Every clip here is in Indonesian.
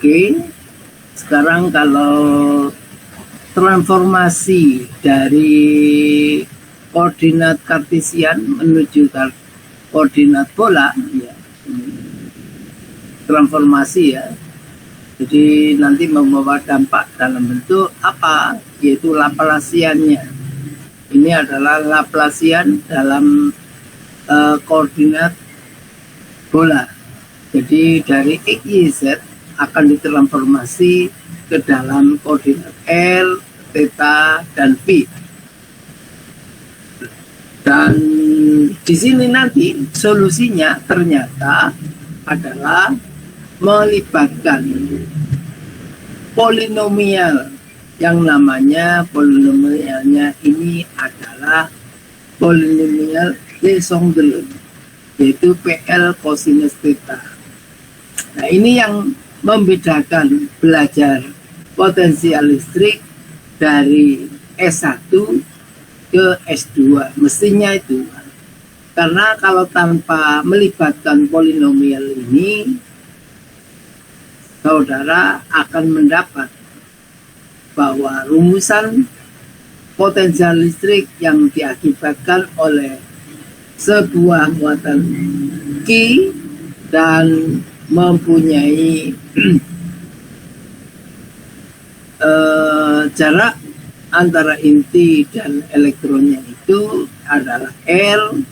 Oke, sekarang kalau transformasi dari koordinat kartesian menuju koordinat bola, ya, transformasi ya. Jadi nanti membawa dampak dalam bentuk apa? Yaitu Laplaciannya. Ini adalah Laplacian dalam koordinat bola. Jadi dari X, Y, Z akan ditransformasi ke dalam koordinat L, theta, dan Phi. Dan di sini nanti solusinya ternyata adalah melibatkan polinomial yang namanya polinomialnya ini adalah polinomial Legendre, yaitu PL cosinus theta. Nah, ini yang membedakan belajar potensial listrik dari S1 ke S2, mestinya itu. Karena kalau tanpa melibatkan polinomial ini, saudara akan mendapat bahwa rumusan potensial listrik yang diakibatkan oleh sebuah muatan Q dan mempunyai jarak antara inti dan elektronnya itu adalah L,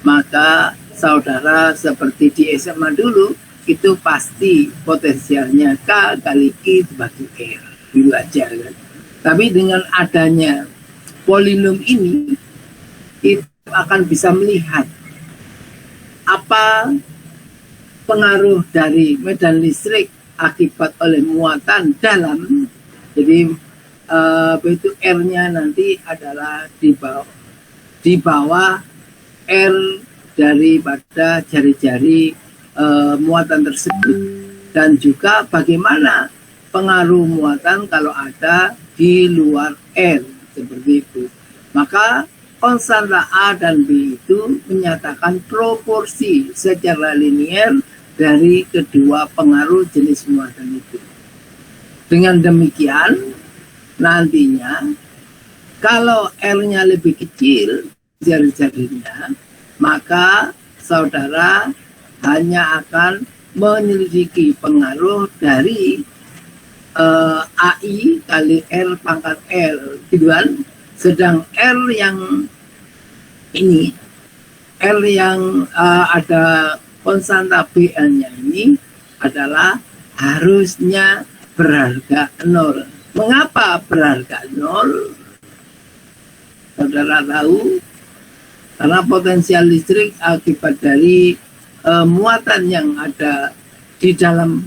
maka saudara seperti di SMA dulu itu pasti potensialnya K kali Q dibagi R, dulu aja kan. Tapi dengan adanya polinom ini itu akan bisa melihat apa pengaruh dari medan listrik akibat oleh muatan dalam. Jadi itu R-nya nanti adalah di bawah R daripada jari-jari muatan tersebut, dan juga bagaimana pengaruh muatan kalau ada di luar R seperti itu. Maka konstanta A dan B itu menyatakan proporsi secara linear dari kedua pengaruh jenis muatan itu. Dengan demikian, nantinya kalau R-nya lebih kecil jari-jarinya, maka saudara hanya akan menyelidiki pengaruh dari AI kali R pangkat L, gitu kan? Sedang R yang ini, R yang ada konstanta BN-nya ini adalah harusnya berharga 0. Mengapa berharga 0? Saudara tahu? Karena potensial listrik akibat dari muatan yang ada di dalam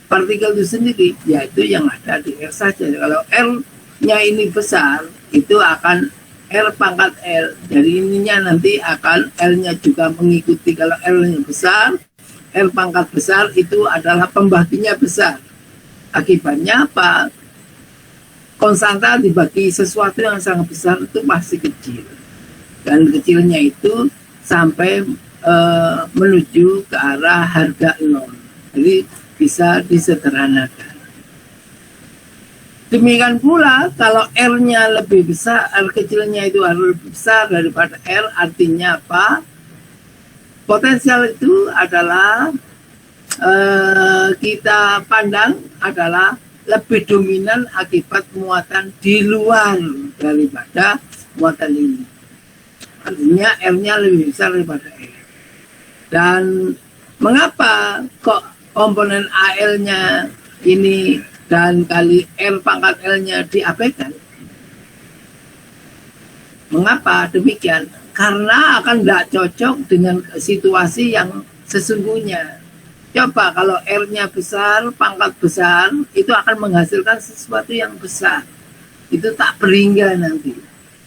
partikel itu sendiri, yaitu yang ada di R saja. Kalau R-nya ini besar, itu akan R pangkat L. Jadi ininya nanti akan L-nya juga mengikuti. Kalau L-nya besar, R pangkat besar itu adalah pembaginya besar. Akibatnya apa? Konstanta dibagi sesuatu yang sangat besar itu pasti kecil. Dan kecilnya itu sampai menuju ke arah harga 0. Jadi bisa disederhanakan. Demikian pula kalau R-nya lebih besar, R kecilnya itu harus lebih besar daripada R, artinya apa? Potensial itu adalah kita pandang adalah lebih dominan akibat muatan di luar daripada muatan ini. Artinya R-nya lebih besar daripada R. Dan mengapa kok komponen AL-nya ini dan kali R pangkat L-nya diabaikan? Mengapa demikian? Karena akan tidak cocok dengan situasi yang sesungguhnya. Coba kalau R-nya besar, pangkat besar, itu akan menghasilkan sesuatu yang besar. Itu tak berhingga nanti.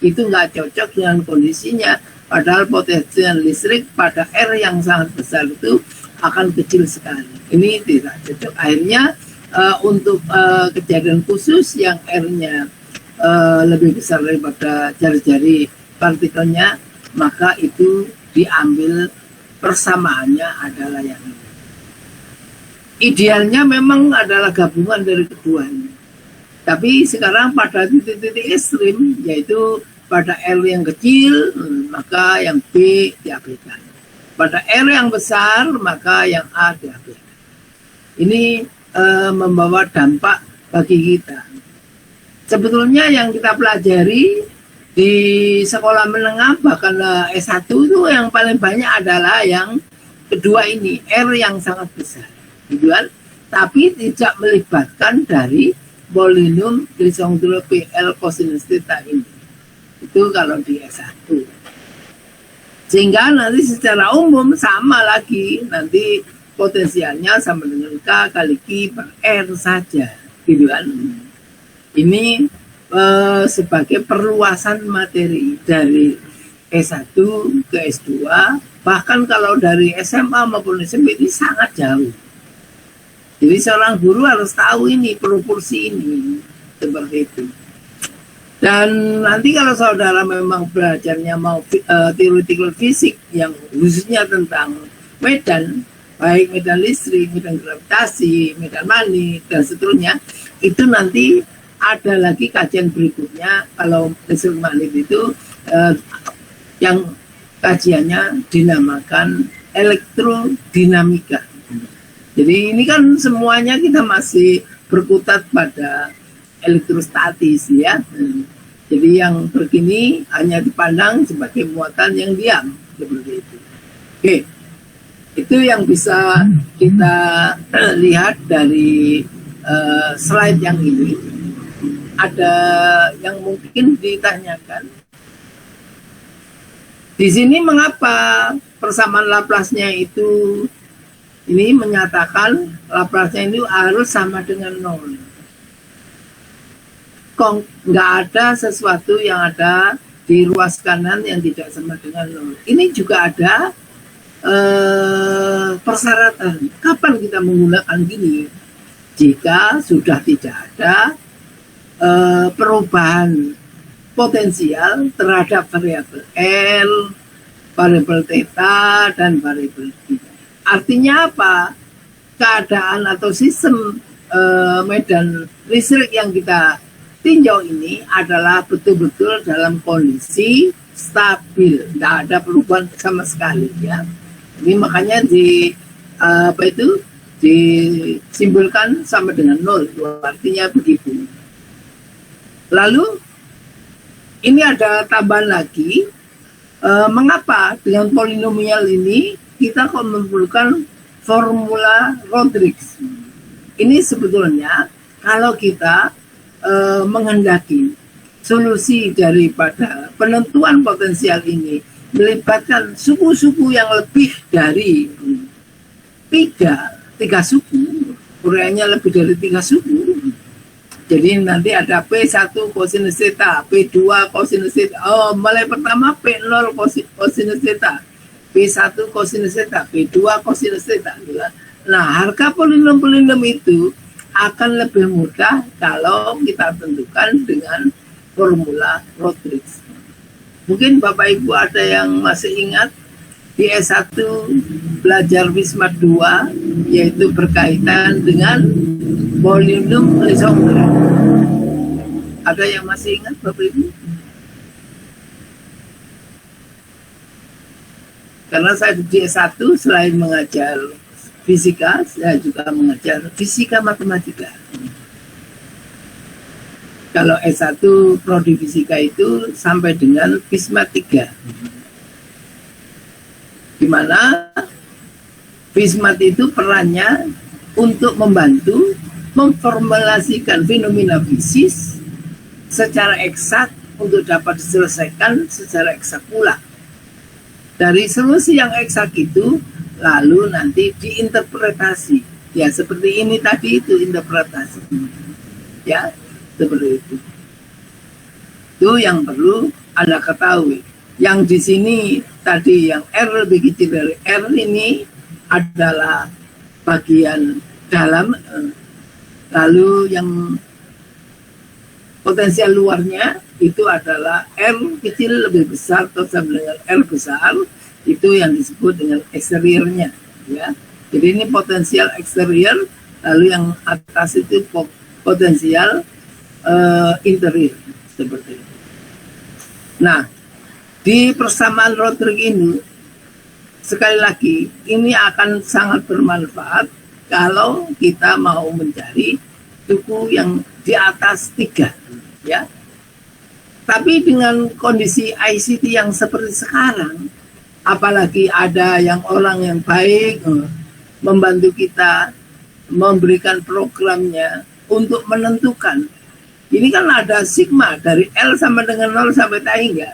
Itu nggak cocok dengan kondisinya. Padahal potensial listrik pada R yang sangat besar itu akan kecil sekali. Ini tidak cocok. Akhirnya untuk kejadian khusus yang R-nya lebih besar daripada jari-jari partikelnya, maka itu diambil persamaannya adalah yang ini. Idealnya memang adalah gabungan dari keduanya. Tapi sekarang pada titik-titik ekstrim, yaitu pada R yang kecil, maka yang B diabaikan. Pada R yang besar, maka yang A diabaikan. Ini membawa dampak bagi kita. Sebetulnya yang kita pelajari di sekolah menengah, bahkan S1 itu yang paling banyak adalah yang kedua ini, R yang sangat besar. Gitu kan? Tapi tidak melibatkan dari polinom trisongtilo PL kosinus theta ini. Itu kalau di S1. Sehingga nanti secara umum sama lagi, nanti potensialnya sama dengan K kali Q per R saja. Gitu kan? Ini sebagai perluasan materi dari S1 ke S2, bahkan kalau dari SMA maupun SMP ini sangat jauh. Jadi seorang guru harus tahu ini, proporsi ini, seperti itu. Dan nanti kalau saudara memang belajarnya mau theoretical fisik yang khususnya tentang medan, baik medan listrik, medan gravitasi, medan magnet, dan seterusnya, itu nanti ada lagi kajian berikutnya. Kalau listrik magnet itu yang kajiannya dinamakan elektrodinamika. Jadi ini kan semuanya kita masih berkutat pada elektrostatis ya. Jadi yang begini hanya dipandang sebagai muatan yang diam seperti itu. Oke, itu yang bisa kita lihat dari slide yang ini. Ada yang mungkin ditanyakan. Di sini mengapa persamaan Laplace-nya itu ini menyatakan Laplace-nya itu harus sama dengan 0. Kok nggak ada sesuatu yang ada di ruas kanan yang tidak sama dengan 0. Ini juga ada persyaratan. Kapan kita menggunakan gini? Jika sudah tidak ada perubahan potensial terhadap variabel L, variabel theta, dan variabel Q. Artinya apa? Keadaan atau sistem medan listrik yang kita tinjau ini adalah betul-betul dalam kondisi stabil, tidak ada perubahan sama sekali ya. Ini makanya disimbolkan sama dengan 0, artinya begitu. Lalu ini ada tambahan lagi, mengapa dengan polinomial ini kita kok memerlukan formula Rodrigues. Ini sebetulnya kalau kita menghendaki solusi daripada penentuan potensial ini melibatkan suku-suku yang lebih dari tiga suku, uraiannya lebih dari 3 suku. Jadi nanti ada P1 kosinus theta, P2 kosinus theta. Oh, mulai pertama P0 kosinus theta, P1 kosinus theta, P2 kosinus theta. Nah, harga polinom-polinom itu akan lebih mudah kalau kita tentukan dengan formula Rodrigues. Mungkin Bapak Ibu ada yang masih ingat di S1 belajar Wismat 2, yaitu berkaitan dengan polinom Legendre. Ada yang masih ingat Bapak Ibu? Karena saya di S1 selain mengajar fisika, saya juga mengajar fisika matematika. Kalau S1 prodi fisika itu sampai dengan Wismat 3. Di mana Wismat itu perannya untuk membantu memformulasikan fenomena fisis secara eksak untuk dapat diselesaikan secara eksak pula. Dari solusi yang eksak itu lalu nanti diinterpretasi. Ya seperti ini tadi itu interpretasi. Ya, seperti itu. Itu yang perlu Anda ketahui. Yang di sini tadi yang R lebih kecil dari R ini adalah bagian dalam, lalu yang potensial luarnya itu adalah R kecil lebih besar atau sama dengan R besar, itu yang disebut dengan eksteriornya ya. Jadi ini potensial eksterior lalu yang atas itu potensial interior seperti itu. Nah, di persamaan Rodrik ini sekali lagi ini akan sangat bermanfaat kalau kita mau mencari suku yang di atas 3, ya. Tapi dengan kondisi ICT yang seperti sekarang, apalagi ada yang orang yang baik membantu kita memberikan programnya untuk menentukan. Ini kan ada sigma dari L sama dengan 0 sampai tahingga.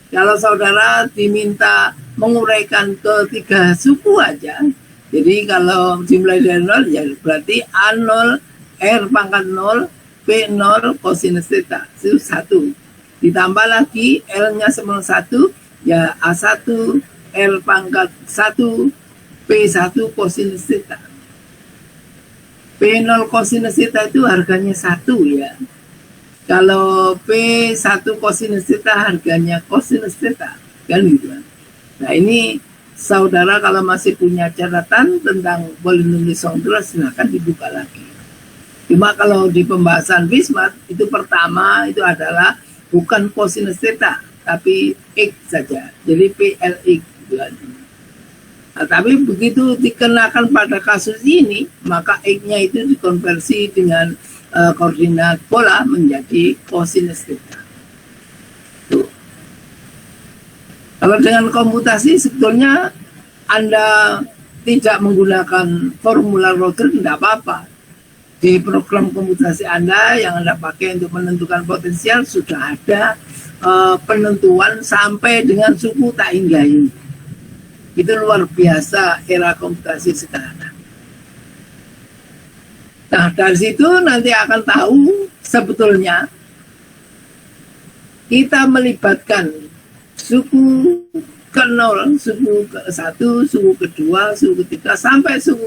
Kalau saudara diminta menguraikan ke 3 suku aja, jadi kalau dimulai dari 0 ya berarti A0, R pangkat 0, P0 kosinus theta itu 1. Ditambah lagi L-nya sama 1 ya A1, R pangkat 1, P1 kosinus theta. P0 kosinus theta itu harganya 1 ya. Kalau P1 kosinus theta harganya kosinus theta. Kan gitu. Nah ini saudara kalau masih punya catatan tentang polinom Lisong-Dura silahkan dibuka lagi. Cuma kalau di pembahasan Bismarck itu pertama itu adalah bukan kosinus theta tapi X saja. Jadi PLX gitu kan. Nah, tapi begitu dikenakan pada kasus ini, maka X-nya itu dikonversi dengan koordinat bola menjadi kosinus theta. Tuh. Kalau dengan komputasi sebetulnya Anda tidak menggunakan formula Rodrik tidak apa-apa. Di program komputasi Anda yang Anda pakai untuk menentukan potensial sudah ada penentuan sampai dengan suku tak hingga ini. Itu luar biasa era komputasi sekarang. Nah, dari situ nanti akan tahu sebetulnya kita melibatkan suku ke-0, suku ke-1, suku ke-2, suku ke-3, sampai suku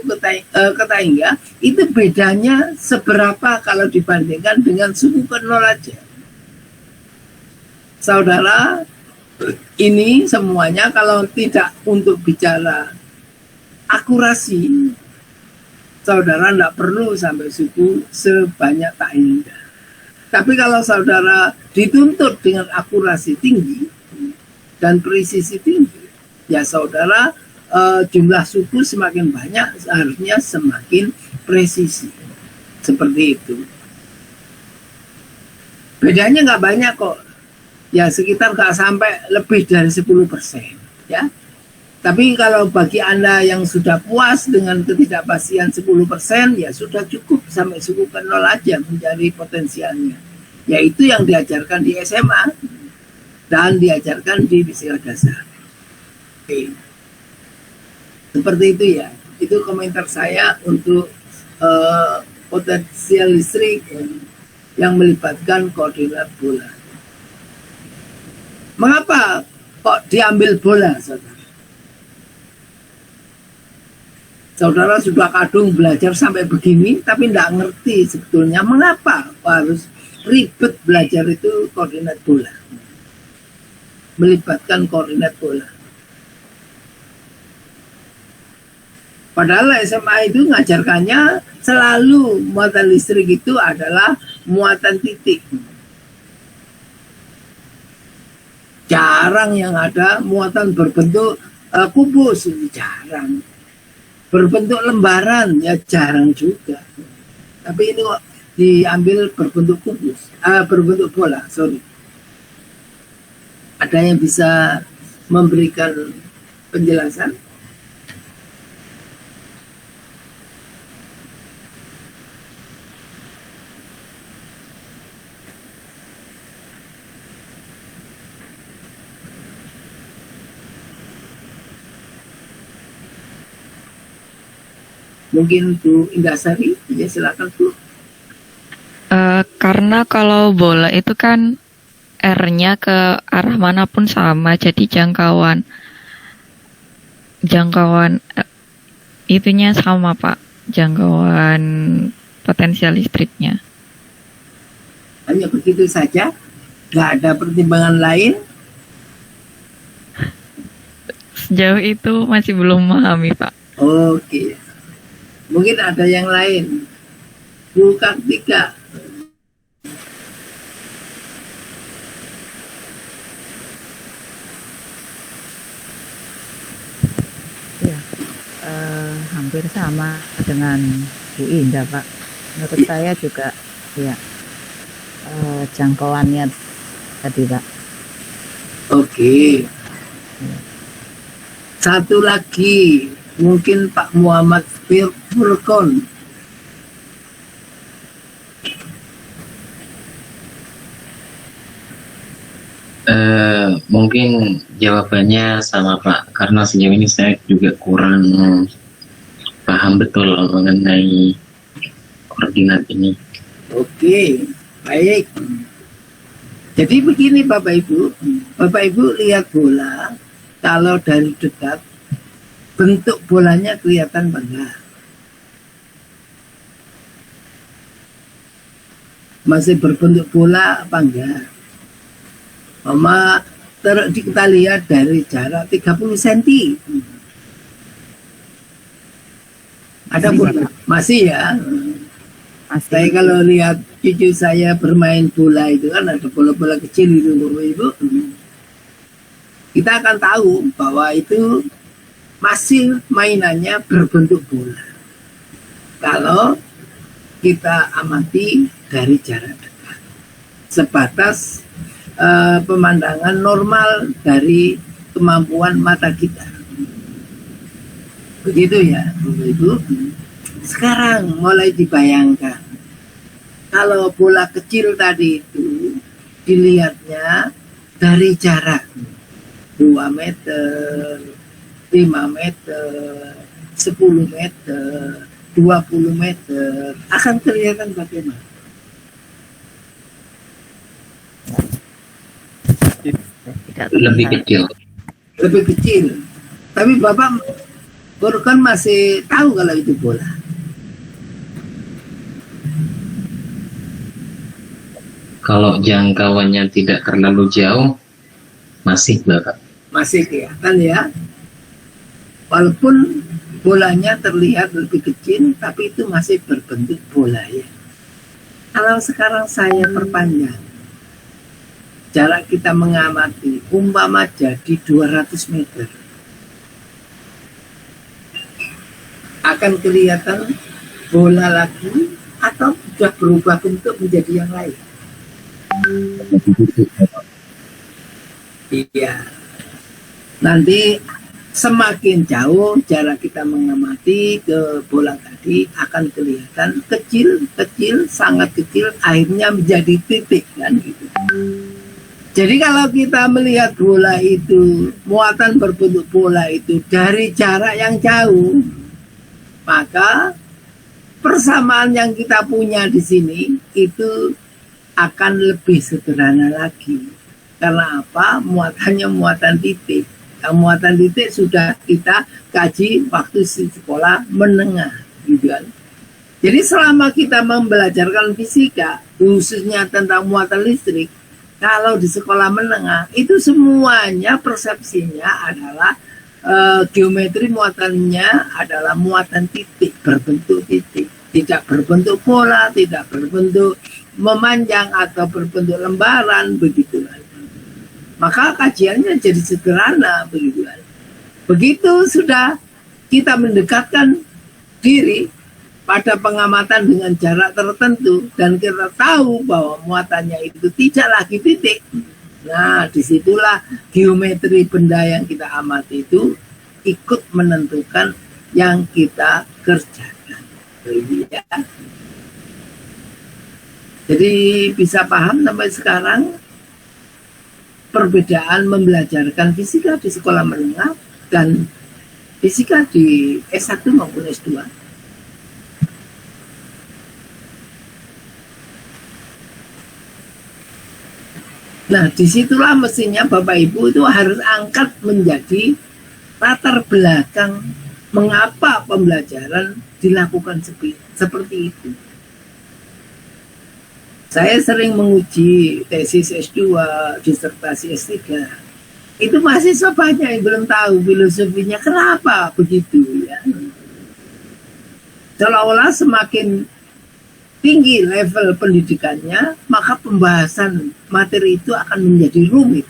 ke-tahingga, itu bedanya seberapa kalau dibandingkan dengan suku ke-0 aja. Saudara, ini semuanya kalau tidak untuk bicara akurasi, saudara tidak perlu sampai suku sebanyak tahingga. Tapi kalau saudara dituntut dengan akurasi tinggi dan presisi tinggi, ya saudara jumlah suku semakin banyak seharusnya semakin presisi. Seperti itu. Bedanya nggak banyak kok. Ya sekitar nggak sampai lebih dari 10%, ya. Tapi kalau bagi Anda yang sudah puas dengan ketidakpastian 10%, ya sudah cukup sampai suku ke-0 aja mencari potensialnya. Yaitu yang diajarkan di SMA dan diajarkan di fisika dasar. Oke. Seperti itu ya. Itu komentar saya untuk potensial listrik yang melibatkan koordinat bola. Mengapa kok diambil bola, saudara? Saudara sudah kadung belajar sampai begini, tapi tidak ngerti sebetulnya mengapa harus ribet belajar itu koordinat bola. Melibatkan koordinat bola. Padahal SMA itu ngajarkannya selalu muatan listrik itu adalah muatan titik. Jarang yang ada muatan berbentuk kubus, jarang. Berbentuk lembaran, ya jarang juga. Tapi ini kok diambil berbentuk kubus, berbentuk bola, sorry. Ada yang bisa memberikan penjelasan? Mungkin Bu Indasari, ya silakan Bu. Karena kalau bola itu kan R-nya ke arah manapun sama, jadi jangkauan itunya sama Pak, jangkauan potensial listriknya. Hanya begitu saja, nggak ada pertimbangan lain. Sejauh itu masih belum memahami Pak. Oke. Mungkin ada yang lain. Bu Kartika. Ya, hampir sama dengan Bu Indah, Pak. Menurut saya juga, ya, jangkauannya tadi, Pak. Oke. Satu lagi, mungkin Pak Muhammad Furkon. Mungkin jawabannya sama Pak, karena sejauh ini saya juga kurang paham betul mengenai koordinat ini. Oke, baik. Jadi begini Bapak Ibu lihat bola, kalau dari dekat bentuk bolanya kelihatan enggak? Masih berbentuk bola apa enggak? Mama kita lihat dari jarak 30 cm. Ada bola? Masih ya? Saya kalau lihat cucu saya bermain bola itu kan ada bola-bola kecil itu Bapak Ibu. Kita akan tahu bahwa itu masih mainannya berbentuk bola. Kalau kita amati dari jarak dekat. Sebatas pemandangan normal dari kemampuan mata kita. Begitu ya, Bapak Ibu. Sekarang mulai dibayangkan. Kalau bola kecil tadi itu dilihatnya dari jarak 2 meter, 5 meter, 10 meter, 20 meter, akan kelihatan bagaimana? Lebih kecil. Lebih kecil. Tapi Bapak kan masih tahu kalau itu bola. Kalau jangkauannya tidak terlalu jauh, masih Bapak. Masih kelihatan ya. Walaupun bolanya terlihat lebih kecil, tapi itu masih berbentuk bola ya. Kalau sekarang saya perpanjang, jarak kita mengamati umpama jadi 200 meter, akan kelihatan bola lagi atau sudah berubah bentuk menjadi yang lain. Iya. Nanti semakin jauh jarak kita mengamati ke bola tadi akan kelihatan kecil, sangat kecil, akhirnya menjadi titik kan gitu. Jadi kalau kita melihat bola itu, muatan berbentuk bola itu dari jarak yang jauh, maka persamaan yang kita punya di sini itu akan lebih sederhana lagi. Karena apa? Muatannya muatan titik. Yang muatan titik sudah kita kaji waktu sekolah menengah, gitu kan. Jadi selama kita membelajarkan fisika, khususnya tentang muatan listrik, kalau di sekolah menengah itu semuanya persepsinya adalah geometri muatannya adalah muatan titik, berbentuk titik, tidak berbentuk bola, tidak berbentuk memanjang atau berbentuk lembaran, begitu. Maka kajiannya jadi sederhana, begitu. Begitu sudah kita mendekatkan diri pada pengamatan dengan jarak tertentu dan kita tahu bahwa muatannya itu tidak lagi titik. Nah, disitulah geometri benda yang kita amati itu ikut menentukan yang kita kerjakan. Ya. Jadi bisa paham sampai sekarang perbedaan membelajarkan fisika di sekolah menengah dan fisika di S1 maupun S2. Nah, disitulah mestinya Bapak Ibu itu harus angkat menjadi latar belakang mengapa pembelajaran dilakukan seperti itu. Saya sering menguji tesis S2, disertasi S3. Itu mahasiswa banyak yang belum tahu filosofinya kenapa begitu ya. Seolah-olah semakin tinggi level pendidikannya, maka pembahasan materi itu akan menjadi rumit.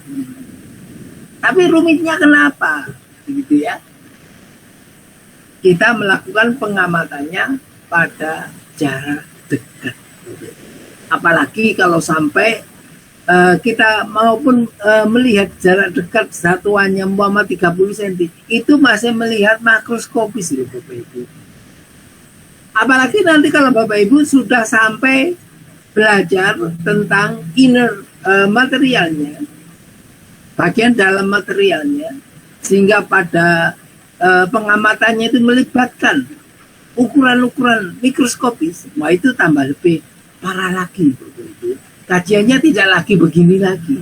Tapi rumitnya kenapa? Begitu ya. Kita melakukan pengamatannya pada jarak dekat. Apalagi kalau sampai kita maupun melihat jarak dekat satuannya umpama 30 cm, itu masih melihat makroskopis loh Bapak Ibu. Apalagi nanti kalau Bapak Ibu sudah sampai belajar tentang inner materialnya, bagian dalam materialnya, sehingga pada pengamatannya itu melibatkan ukuran-ukuran mikroskopis, wah itu tambah lebih parah lagi Bapak Ibu. Kajiannya tidak lagi begini lagi,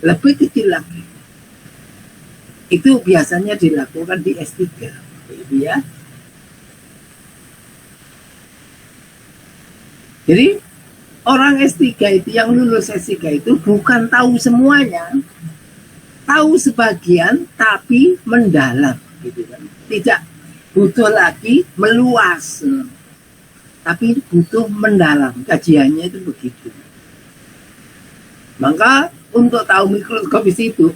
lebih kecil lagi. Itu biasanya dilakukan di S3 Bapak Ibu ya. Jadi orang S3 itu yang lulus S3 itu bukan tahu semuanya, tahu sebagian tapi mendalam gitu kan. Tidak butuh lagi meluas, tapi butuh mendalam. Kajiannya itu begitu. Maka untuk tahu mikroskopis itu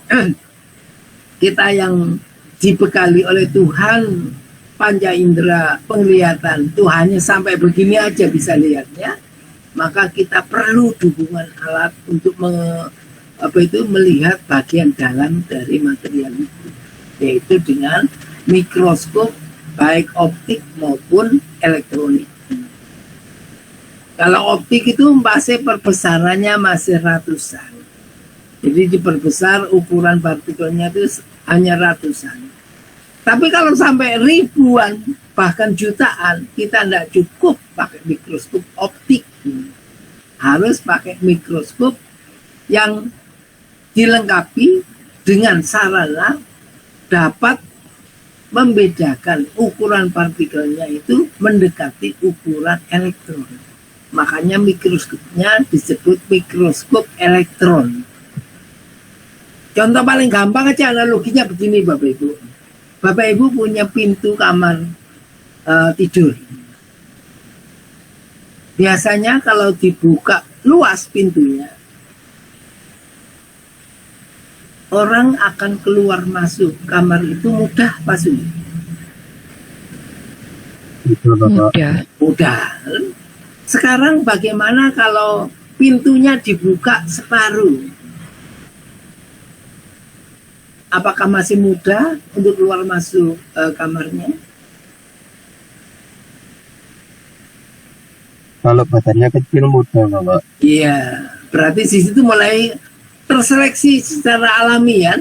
kita yang dibekali oleh Tuhan panca indera penglihatan, Tuhannya sampai begini aja bisa lihatnya, maka kita perlu dukungan alat untuk melihat bagian dalam dari material itu, yaitu dengan mikroskop baik optik maupun elektronik. Kalau optik itu masih perbesarannya masih ratusan, jadi diperbesar ukuran partikelnya itu hanya ratusan. Tapi kalau sampai ribuan, bahkan jutaan, kita tidak cukup pakai mikroskop optik. Harus pakai mikroskop yang dilengkapi dengan sarana dapat membedakan ukuran partikelnya itu mendekati ukuran elektron. Makanya mikroskopnya disebut mikroskop elektron. Contoh paling gampang aja analoginya begini Bapak Ibu. Bapak Ibu punya pintu kamar tidur. Biasanya kalau dibuka luas pintunya, orang akan keluar masuk kamar itu mudah Pak Suni? Mudah. Sekarang bagaimana kalau pintunya dibuka separuh? Apakah masih mudah untuk keluar masuk kamarnya? Kalau badannya kecil mudah Bapak. Iya, berarti di situ mulai terseleksi secara alami ya.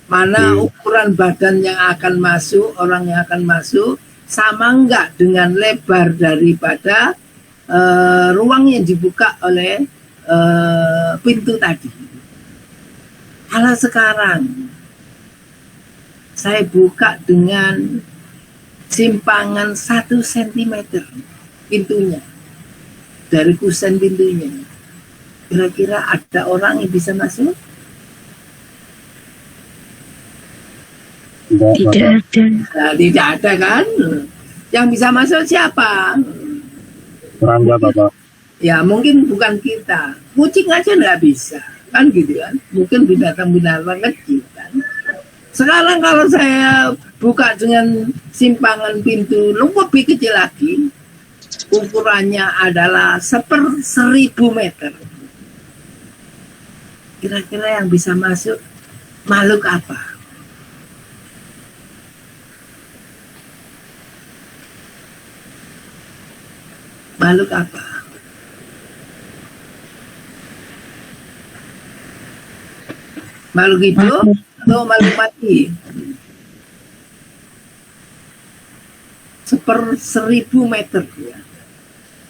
Mana ukuran badan yang akan masuk, orang yang akan masuk, sama enggak dengan lebar daripada ruang yang dibuka oleh pintu tadi. Kalau sekarang saya buka dengan simpangan 1 cm pintunya dari kusen pintunya, kira-kira ada orang yang bisa masuk? Tidak ada. Nah, tidak ada kan? Yang bisa masuk siapa? serangga Bapak. Ya mungkin bukan kita, kucing aja nggak bisa kan gitu kan, mungkin binatang-binatang kecil kan. Sekarang kalau saya buka dengan simpangan pintu lebih kecil lagi, ukurannya adalah 1/1000 meter. Kira-kira yang bisa masuk makhluk apa? Makhluk apa? Makhluk hidup atau makhluk mati? 1/1000 meter ya.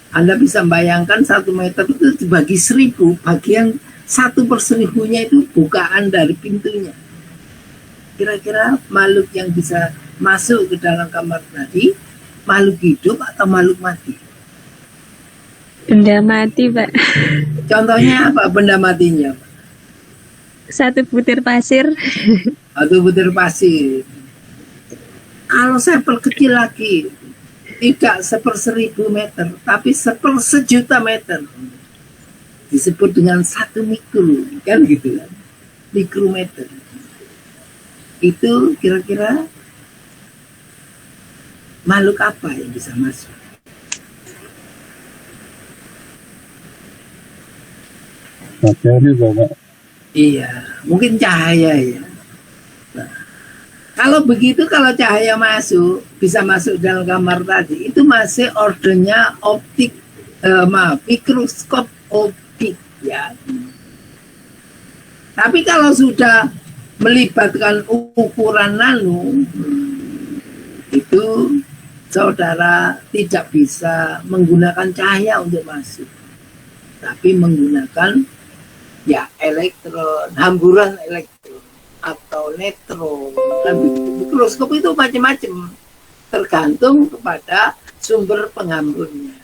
Anda bisa bayangkan 1 meter itu dibagi 1000, bagian 1/1000-nya itu bukaan dari pintunya. Kira-kira makhluk yang bisa masuk ke dalam kamar tadi, makhluk hidup atau makhluk mati? Benda mati, Pak. Contohnya apa benda matinya? 1 butir pasir. Atau butir pasir. Kalau saya perkecil lagi, tidak 1/1000 meter, tapi 1/1.000.000 meter. Disebut dengan 1 mikro, kan gitu kan? Mikrometer. Itu kira-kira makhluk apa yang bisa masuk? Materi Bapak. Iya, mungkin cahaya ya. Nah, kalau begitu, kalau cahaya masuk, bisa masuk dalam kamar tadi, itu masih ordernya optik, mikroskop optik ya. Tapi kalau sudah melibatkan ukuran nano, itu saudara tidak bisa menggunakan cahaya untuk masuk, tapi menggunakan ya elektron, hamburan elektron atau neutron. Kan begitu. Mikroskop itu macam-macam, tergantung kepada sumber penghamburnya.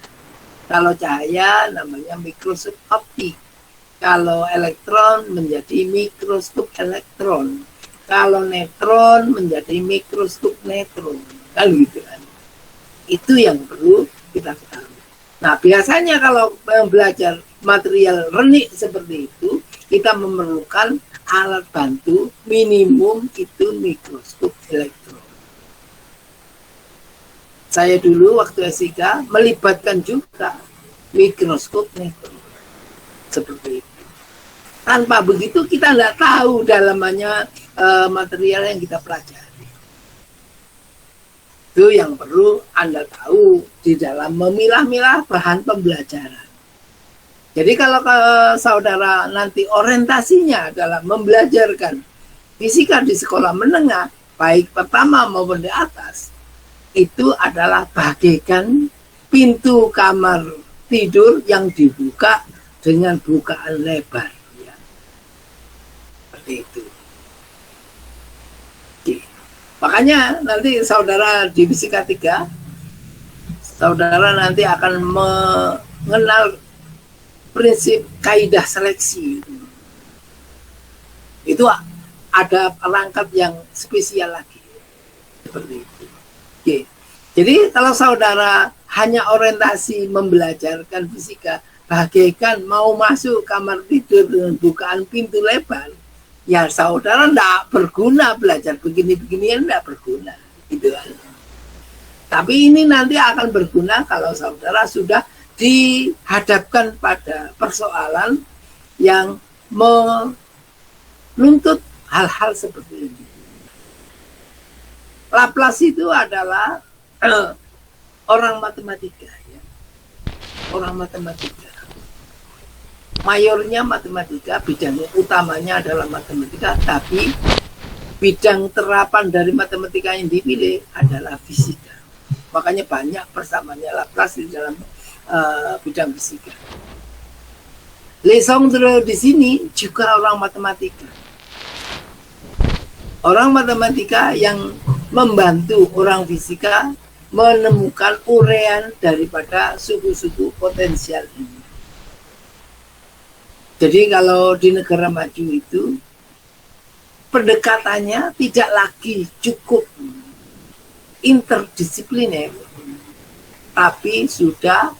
Kalau cahaya namanya mikroskop optik, kalau elektron menjadi mikroskop elektron, kalau neutron menjadi mikroskop neutron, kan gitu kan. Itu yang perlu kita ketahui. Nah, biasanya kalau belajar material renik seperti itu, kita memerlukan alat bantu minimum itu mikroskop elektron. Saya dulu waktu S3 melibatkan juga mikroskop neutron. Seperti itu. Tanpa begitu kita tidak tahu dalamannya material yang kita pelajari. Itu yang perlu Anda tahu di dalam memilah-milah bahan pembelajaran. Jadi kalau saudara nanti orientasinya adalah membelajarkan fisika di sekolah menengah, baik pertama maupun di atas, itu adalah bagaikan pintu kamar tidur yang dibuka dengan bukaan lebar. Ya. Seperti itu. Oke. Makanya nanti saudara di fisika 3, saudara nanti akan mengenal prinsip kaidah seleksi. Itu ada perangkat yang spesial lagi. Seperti itu. Oke. Jadi kalau saudara hanya orientasi membelajarkan fisika, bagaikan mau masuk kamar tidur dengan bukaan pintu lebar, ya saudara tidak berguna belajar begini-beginian, tidak berguna. Gitu kan. Tapi ini nanti akan berguna kalau saudara sudah dihadapkan pada persoalan yang menuntut hal-hal seperti ini. Laplace itu adalah orang matematika, ya. Orang matematika. Mayornya matematika, bidang utamanya adalah matematika, tapi bidang terapan dari matematika yang dipilih adalah fisika. Makanya banyak persamaannya Laplace di dalam bidang fisika. Legendre di sini juga orang matematika. Orang matematika yang membantu orang fisika menemukan urean daripada suku-suku potensial ini. Jadi kalau di negara maju itu pendekatannya tidak lagi cukup interdisipliner, tapi sudah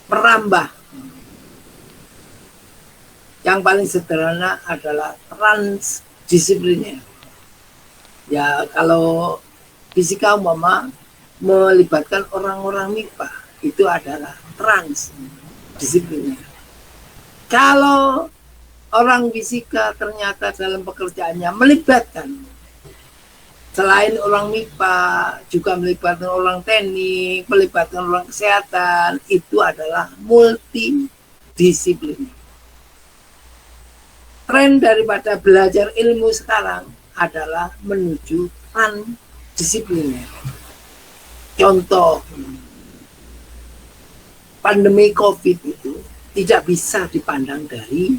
merambah. Yang paling sederhana adalah transdisipliner. Ya kalau fisika umpama melibatkan orang-orang MIPA, itu adalah transdisipliner. Kalau orang fisika ternyata dalam pekerjaannya melibatkan selain orang MIPA, juga melibatkan orang teknik, melibatkan orang kesehatan, itu adalah multidisipliner. Tren daripada belajar ilmu sekarang adalah menuju transdisipliner. Contoh, pandemi COVID itu tidak bisa dipandang dari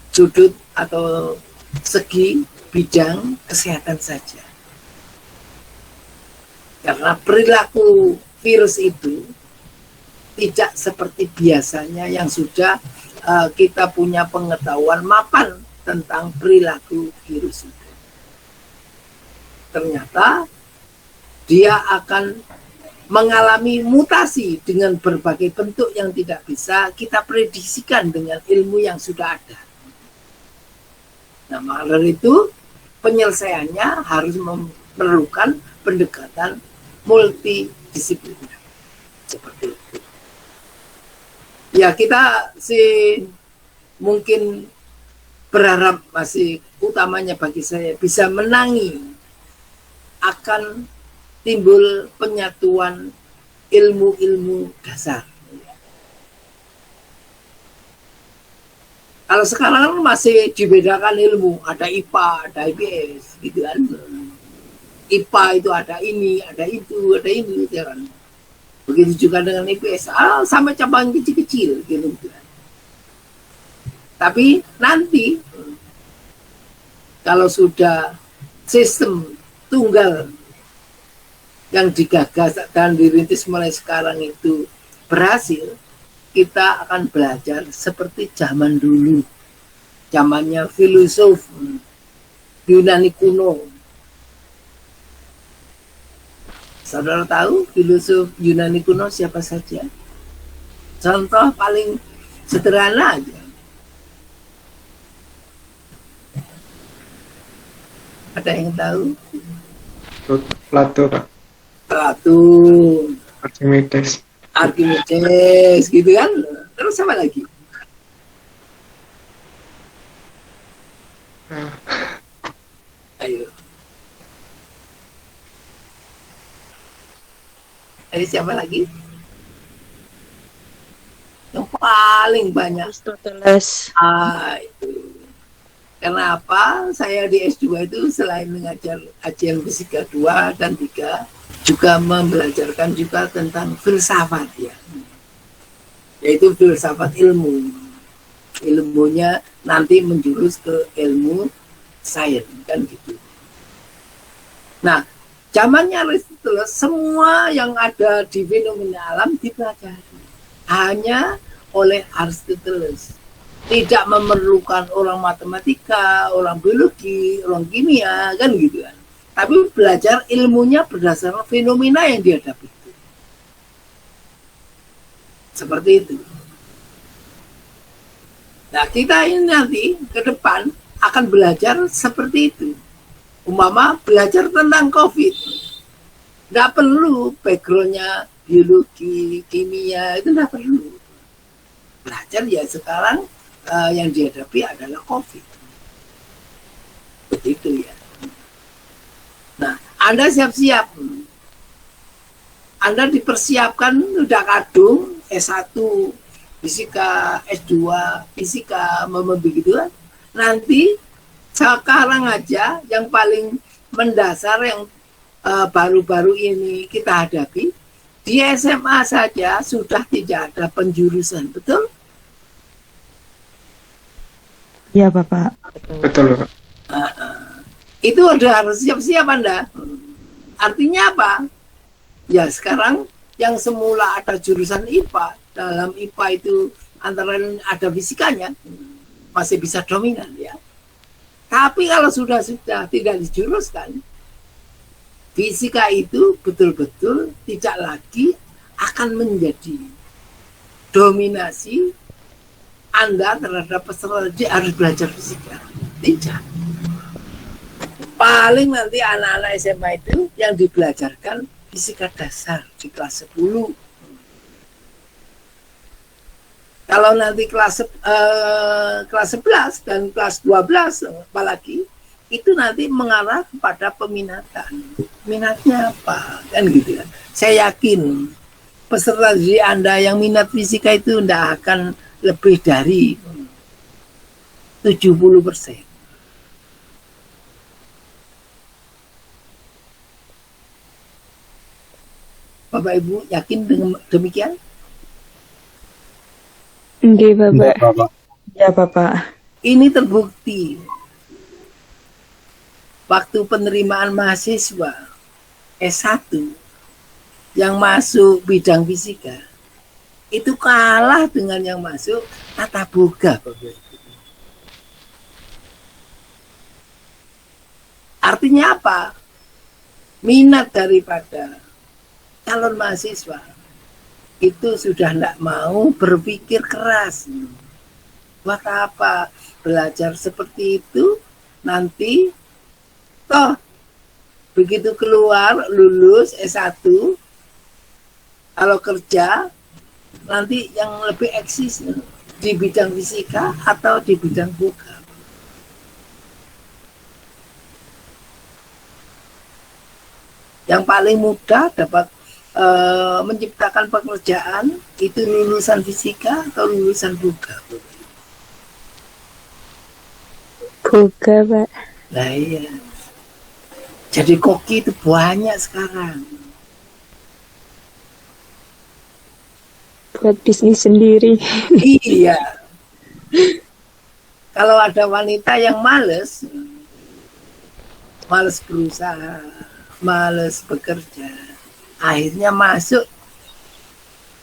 sudut atau segi bidang kesehatan saja. Karena perilaku virus itu tidak seperti biasanya yang sudah kita punya pengetahuan mapan tentang perilaku virus itu. Ternyata dia akan mengalami mutasi dengan berbagai bentuk yang tidak bisa kita prediksikan dengan ilmu yang sudah ada. Nah, maka dari itu penyelesaiannya harus memerlukan pendekatan multidisipliner. Seperti itu. Ya, kita sih mungkin berharap masih utamanya bagi saya bisa menangi akan timbul penyatuan ilmu-ilmu dasar. Kalau sekarang masih dibedakan ilmu, ada IPA, ada IPS, gitu kan. IPA itu ada ini, ada itu, ada ini, gitu kan. Begitu juga dengan IPS, sampai cabang kecil-kecil, gitu kan. Tapi nanti kalau sudah sistem tunggal yang digagas dan dirintis mulai sekarang itu berhasil, kita akan belajar seperti zaman dulu, zamannya filosof Yunani kuno. Saudara tahu filosof Yunani kuno siapa saja? Contoh paling sederhana aja. Ada yang tahu? Plato, Pak. Plato, Archimedes. Archimedes, gitu kan? Terus sama lagi? Ayo. Ada siapa lagi? Yang paling banyak. Aristoteles. Itu. Karena apa? Saya di S2 itu selain mengajar ajian fisika 2 dan 3, juga membelajarkan juga tentang filsafat, ya. Yaitu filsafat ilmu. Ilmunya nanti menjurus ke ilmu sains, kan gitu. Nah, zamannya Aristoteles, semua yang ada di fenomena alam dipelajari hanya oleh Aristoteles. Tidak memerlukan orang matematika, orang biologi, orang kimia, kan gitu kan. Tapi belajar ilmunya berdasarkan fenomena yang dihadapi itu. Seperti itu. Nah, kita ini nanti ke depan akan belajar seperti itu. Umpama belajar tentang COVID. Nggak perlu backgroundnya biologi, kimia, itu nggak perlu. Belajar ya sekarang yang dihadapi adalah COVID. Begitu ya. Nah, Anda siap-siap. Anda dipersiapkan udah kadung S1 fisika, S2 fisika, begitu kan. Nanti sekarang aja yang paling mendasar yang baru-baru ini kita hadapi, di SMA saja sudah tidak ada penjurusan, betul? Iya, Bapak. Betul, Pak. Itu udah harus siap-siap Anda. Artinya apa? Ya sekarang yang semula ada jurusan IPA, dalam IPA itu antara lain ada fisikanya, masih bisa dominan ya. Tapi kalau sudah tidak dijuruskan, fisika itu betul-betul tidak lagi akan menjadi dominasi Anda terhadap peserta didik harus belajar fisika. Tidak. Paling nanti anak-anak SMA itu yang dibelajarkan fisika dasar di kelas 10. Kalau nanti kelas 11 dan kelas 12 apalagi, itu nanti mengarah kepada peminatan. Minatnya apa? Kan gitu kan. Saya yakin peserta didik Anda yang minat fisika itu tidak akan lebih dari 70%. Bapak Ibu yakin dengan demikian? Enggak, Bapak. Enggak, Bapak. Ya, Bapak. Ini terbukti waktu penerimaan mahasiswa S1 yang masuk bidang fisika itu kalah dengan yang masuk tata boga, Bapak Ibu. Artinya apa? minat daripada calon mahasiswa itu sudah tidak mau berpikir keras. Buat apa belajar seperti itu? Nanti toh begitu keluar lulus S1, kalau kerja nanti yang lebih eksis di bidang fisika atau di bidang buka. Yang paling mudah dapat menciptakan pekerjaan itu lulusan fisika atau lulusan buka. Buka, Pak. Nah iya. Jadi koki itu banyak sekarang. Buat bisnis sendiri. Iya. Kalau ada wanita yang males berusaha, males bekerja, akhirnya masuk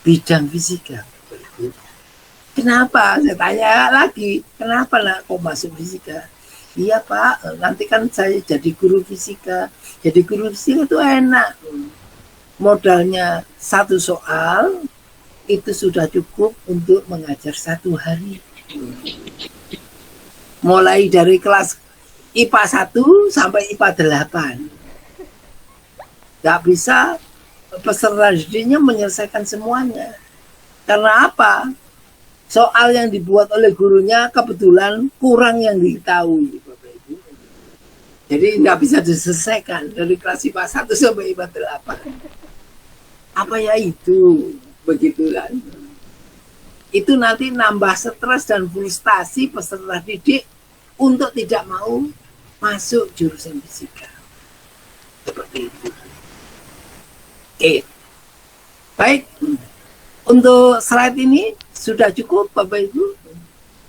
bidang fisika. Kenapa? Saya tanya lagi, kenapa nak kok masuk fisika? Iya Pak, nanti kan saya jadi guru fisika. Jadi guru fisika itu enak. Modalnya satu soal, itu sudah cukup untuk mengajar 1 hari. Mulai dari kelas IPA 1 sampai IPA 8. Gak bisa peserta didiknya menyelesaikan semuanya. Karena apa? Soal yang dibuat oleh gurunya kebetulan kurang yang diketahui. Jadi nggak bisa diselesaikan dari kelas IPA 1 sampai IPA 8. Apa ya itu? Begitulah. Itu nanti nambah stres dan frustasi peserta didik untuk tidak mau masuk jurusan fisika. Seperti itu. Oke. Baik. Untuk slide ini sudah cukup Bapak Ibu.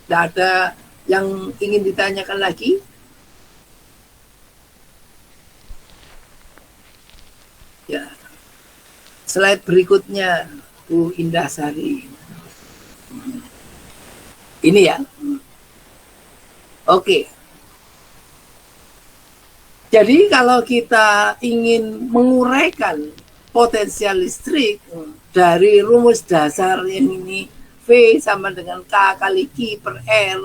Tidak ada yang ingin ditanyakan lagi. Ya. Slide berikutnya Bu Indah Sari. Ini ya. Oke. Jadi kalau kita ingin menguraikan potensial listrik dari rumus dasar yang ini V sama dengan K kali Q per R,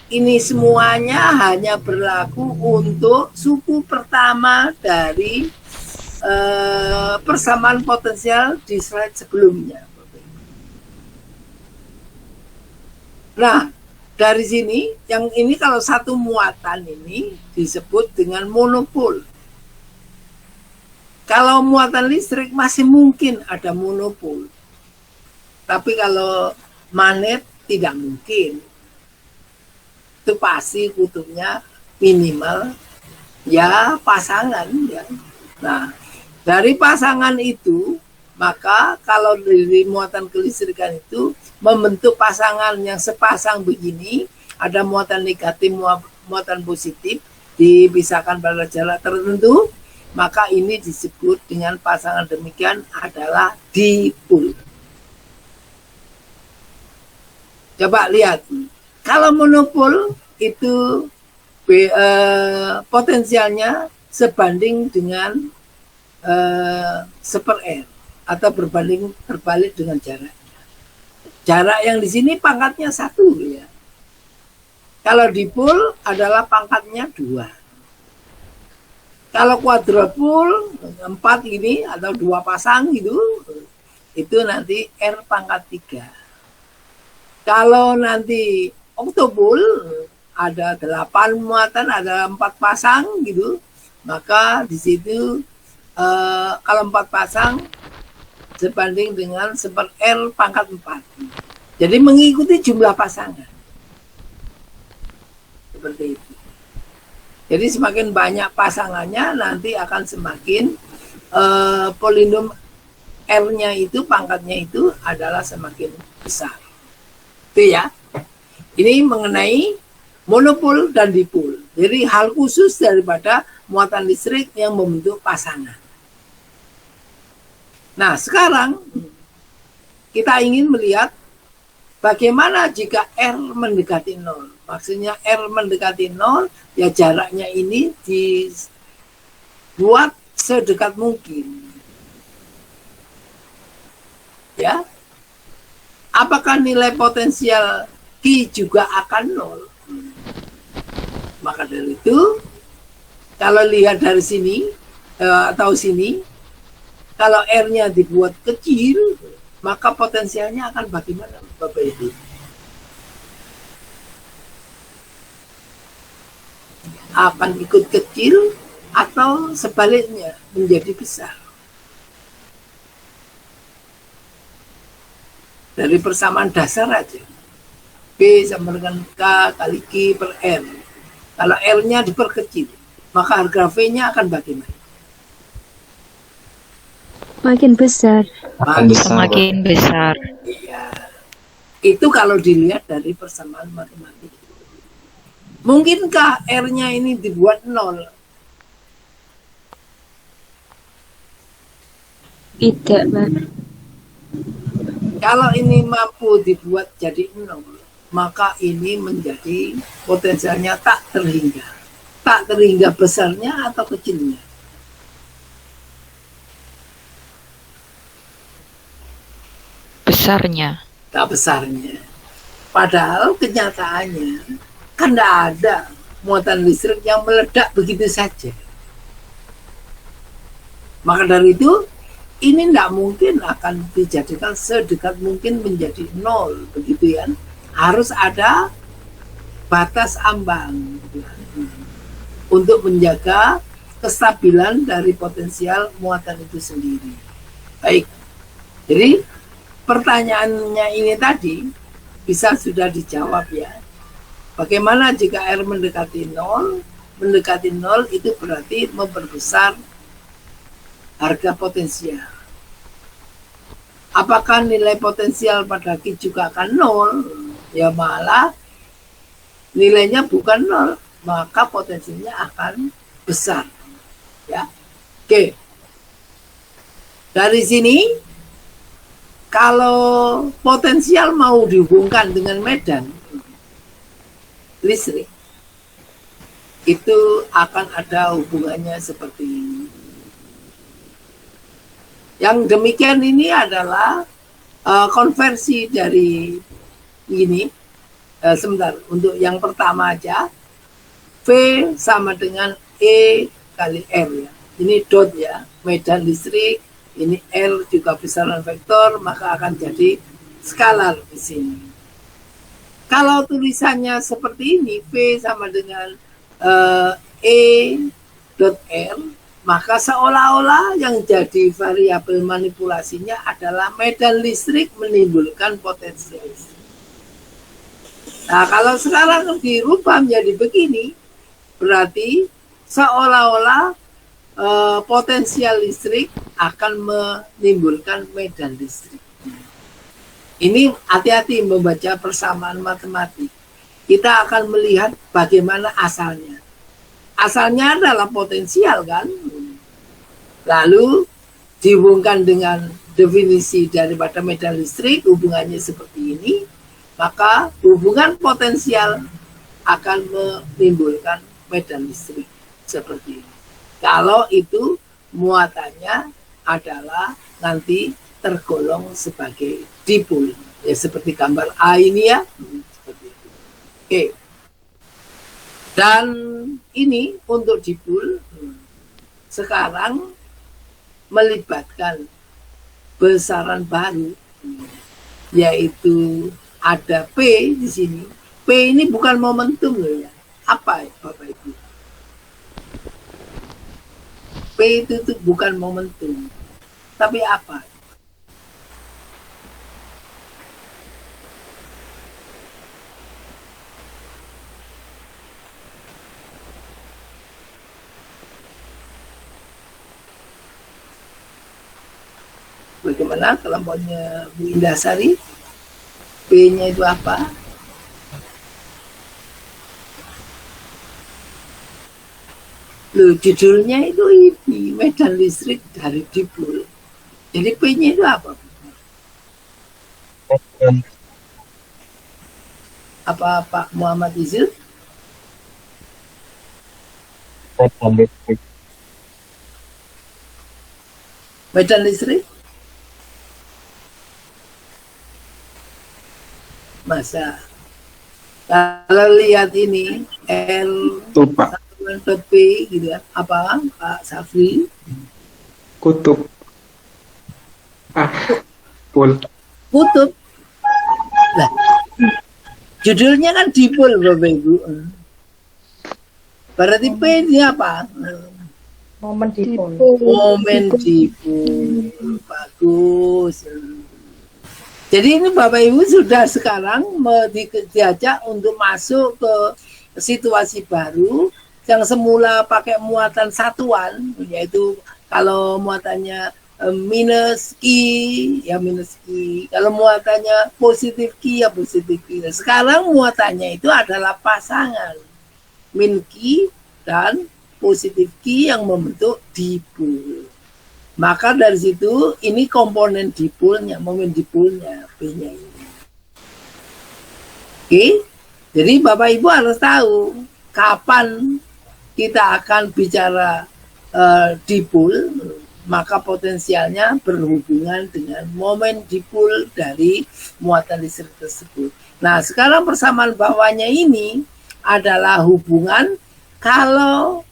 ini semuanya hanya berlaku untuk suku pertama dari persamaan potensial di slide sebelumnya. Nah, dari sini, yang ini kalau satu muatan ini disebut dengan monopol. Kalau muatan listrik masih mungkin ada monopol. Tapi kalau magnet tidak mungkin. Itu pasti kutubnya minimal ya pasangan ya. Nah, dari pasangan itu, maka kalau dari muatan kelistrikan itu membentuk pasangan yang sepasang begini, ada muatan negatif, muatan positif, dipisahkan pada jarak tertentu, maka ini disebut dengan pasangan demikian adalah dipol. Coba lihat, kalau monopol itu potensialnya sebanding dengan seper R atau berbanding terbalik dengan jaraknya. Jarak yang di sini pangkatnya 1 ya. Kalau dipol adalah pangkatnya 2. Kalau kuadrupol 4 ini atau 2 pasang gitu, itu nanti R pangkat 3. Kalau nanti oktopol ada 8 muatan, ada 4 pasang gitu, maka di situ kalau 4 pasang sebanding dengan seper R pangkat 4. Jadi mengikuti jumlah pasangan. Seperti itu. Jadi semakin banyak pasangannya nanti akan semakin polinom R-nya itu, pangkatnya itu adalah semakin besar. Itu ya. Ini mengenai monopol dan dipol. Jadi hal khusus daripada muatan listrik yang membentuk pasangan. Nah, sekarang kita ingin melihat bagaimana jika R mendekati 0. Maksudnya R mendekati 0, ya jaraknya ini dibuat sedekat mungkin. Ya, apakah nilai potensial Q juga akan nol? Maka dari itu, kalau lihat dari sini atau sini, kalau R-nya dibuat kecil, maka potensialnya akan bagaimana, Bapak Ibu? Akan ikut kecil atau sebaliknya menjadi besar. Dari persamaan dasar aja. B sama dengan K kali Q per R. Kalau R-nya diperkecil, maka harga V-nya akan bagaimana? Makin besar. Akan besar, Pak. Semakin besar. Iya. Itu kalau dilihat dari persamaan matematika. Mungkinkah R-nya ini dibuat nol? Tidak, Pak. Kalau ini mampu dibuat jadi nol, maka ini menjadi potensialnya tak terhingga. Tak terhingga besarnya atau kecilnya. Besarnya. Tak besarnya. Padahal kenyataannya kan tidak ada muatan listrik yang meledak begitu saja. Maka dari itu, ini tidak mungkin akan dijadikan sedekat mungkin menjadi nol, begitu ya. Harus ada batas ambang gitu kan, untuk menjaga kestabilan dari potensial muatan itu sendiri. Baik, jadi pertanyaannya ini tadi bisa sudah dijawab ya. Bagaimana jika R mendekati nol? Mendekati nol itu berarti memperbesar harga potensial. Apakah nilai potensial pada Q juga akan nol? Ya malah nilainya bukan nol, maka potensinya akan besar. Ya, oke. Dari sini, kalau potensial mau dihubungkan dengan medan listrik, itu akan ada hubungannya seperti ini. Yang demikian ini adalah konversi dari ini. Sebentar, untuk yang pertama aja, V sama dengan E kali R ya. Ini dot ya, medan listrik. Ini L juga besaran vektor, maka akan jadi skalar di sini. Kalau tulisannya seperti ini, V sama dengan E dot R, maka seolah-olah yang jadi variabel manipulasinya adalah medan listrik menimbulkan potensi listrik. Nah, kalau sekarang dirubah menjadi begini, berarti seolah-olah potensial listrik akan menimbulkan medan listrik. Ini hati-hati membaca persamaan matematik. Kita akan melihat bagaimana asalnya. Asalnya adalah potensial kan. Lalu dihubungkan dengan definisi daripada medan listrik, hubungannya seperti ini, maka hubungan potensial akan menimbulkan medan listrik seperti ini. Kalau itu muatannya adalah nanti tergolong sebagai dipol, ya seperti gambar A ini ya, seperti itu. Oke. Dan ini untuk dipol sekarang melibatkan besaran baru, yaitu ada P di sini. P ini bukan momentum loh ya. Apa ya, Bapak Ibu? P itu bukan momentum, tapi apa? Bagaimana kelompoknya Bu Indasari? P-nya itu apa? Loh, judulnya itu ini, medan listrik dari dipol. Jadi P-nya itu apa? Apa Pak Muhammad Izil? Medan listrik. Medan listrik? Masa kalau lihat ini L Kutub, Pak. P gitu ya, apa Pak Safri? Kutub. Ah, pul. Kutub. Nah, judulnya kan dipol Bapak Ibu. Berarti P ini apa? Momen dipol. Momen dipol. Bagus. Jadi ini Bapak Ibu sudah sekarang diajak untuk masuk ke situasi baru yang semula pakai muatan satuan, yaitu kalau muatannya minus Q ya minus Q, kalau muatannya positif Q ya positif Q. Sekarang muatannya itu adalah pasangan min Q dan positif Q yang membentuk dipol. Maka dari situ ini komponen dipolnya, momen dipolnya P-nya ini. Oke, jadi Bapak Ibu harus tahu kapan kita akan bicara dipol, maka potensialnya berhubungan dengan momen dipol dari muatan listrik tersebut. Nah, sekarang persamaan bawahnya ini adalah hubungan kalau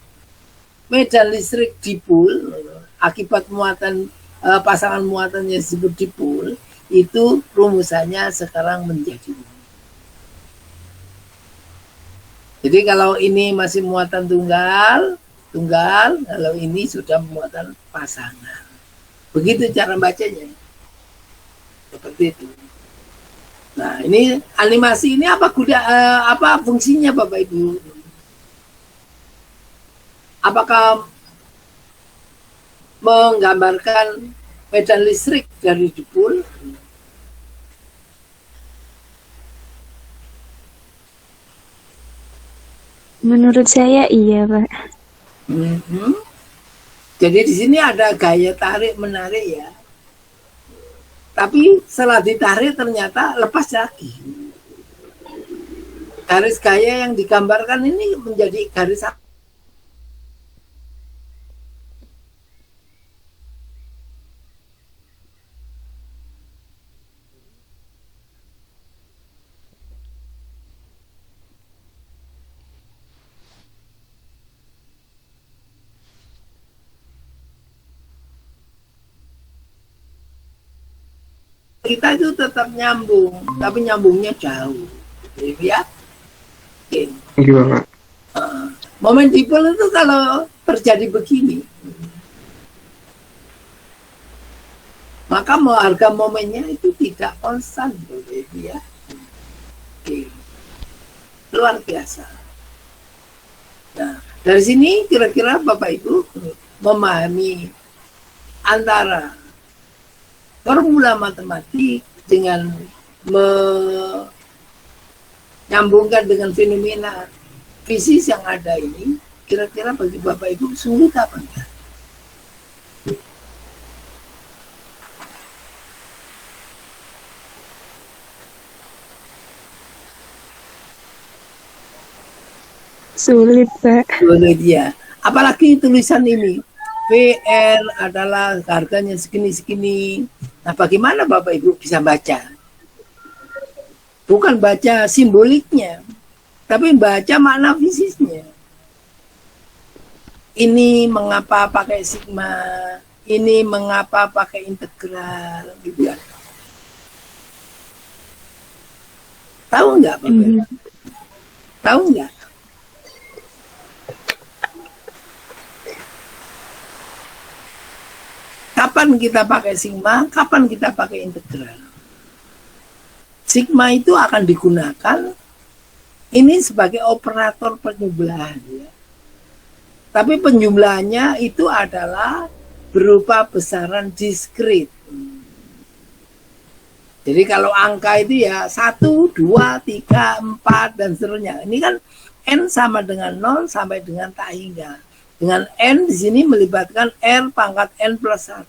medan listrik dipol akibat muatan pasangan muatannya disebut dipol, itu rumusannya sekarang menjadi ini. Jadi kalau ini masih muatan tunggal, kalau ini sudah muatan pasangan. Begitu cara bacanya. Seperti itu. Nah, ini animasi ini apa fungsinya Bapak Ibu? Apakah menggambarkan medan listrik dari dipol? Menurut saya iya, Pak. Jadi di sini ada gaya tarik menarik ya. Tapi setelah ditarik ternyata lepas lagi. Garis gaya yang digambarkan ini menjadi garis kita itu tetap nyambung, tapi nyambungnya jauh, ya. Oke. Gimana, Pak? Momen dipol itu kalau terjadi begini, maka harga momennya itu tidak konstan, ya. Oke. Luar biasa. Nah, dari sini kira-kira Bapak Ibu memahami antara formula matematik dengan menyambungkan dengan fenomena fisis yang ada ini, kira-kira bagi Bapak Ibu sulit apa enggak? Sulit, Pak. Sulit ya. Apalagi tulisan ini. VR adalah harganya segini-segini. Nah, bagaimana Bapak Ibu bisa baca? Bukan baca simboliknya, tapi baca makna fisisnya. Ini mengapa pakai sigma, ini mengapa pakai integral, gitu ya. Tahu nggak Bapak Ibu? Tahu nggak? Kapan kita pakai sigma, kapan kita pakai integral. Sigma itu akan digunakan ini sebagai operator penjumlahan. Ya. Tapi penjumlahannya itu adalah berupa besaran diskrit. Jadi kalau angka itu ya 1, 2, 3, 4, dan seterusnya. Ini kan N sama dengan 0 sampai dengan tak hingga. Dengan N di sini melibatkan R pangkat N plus 1.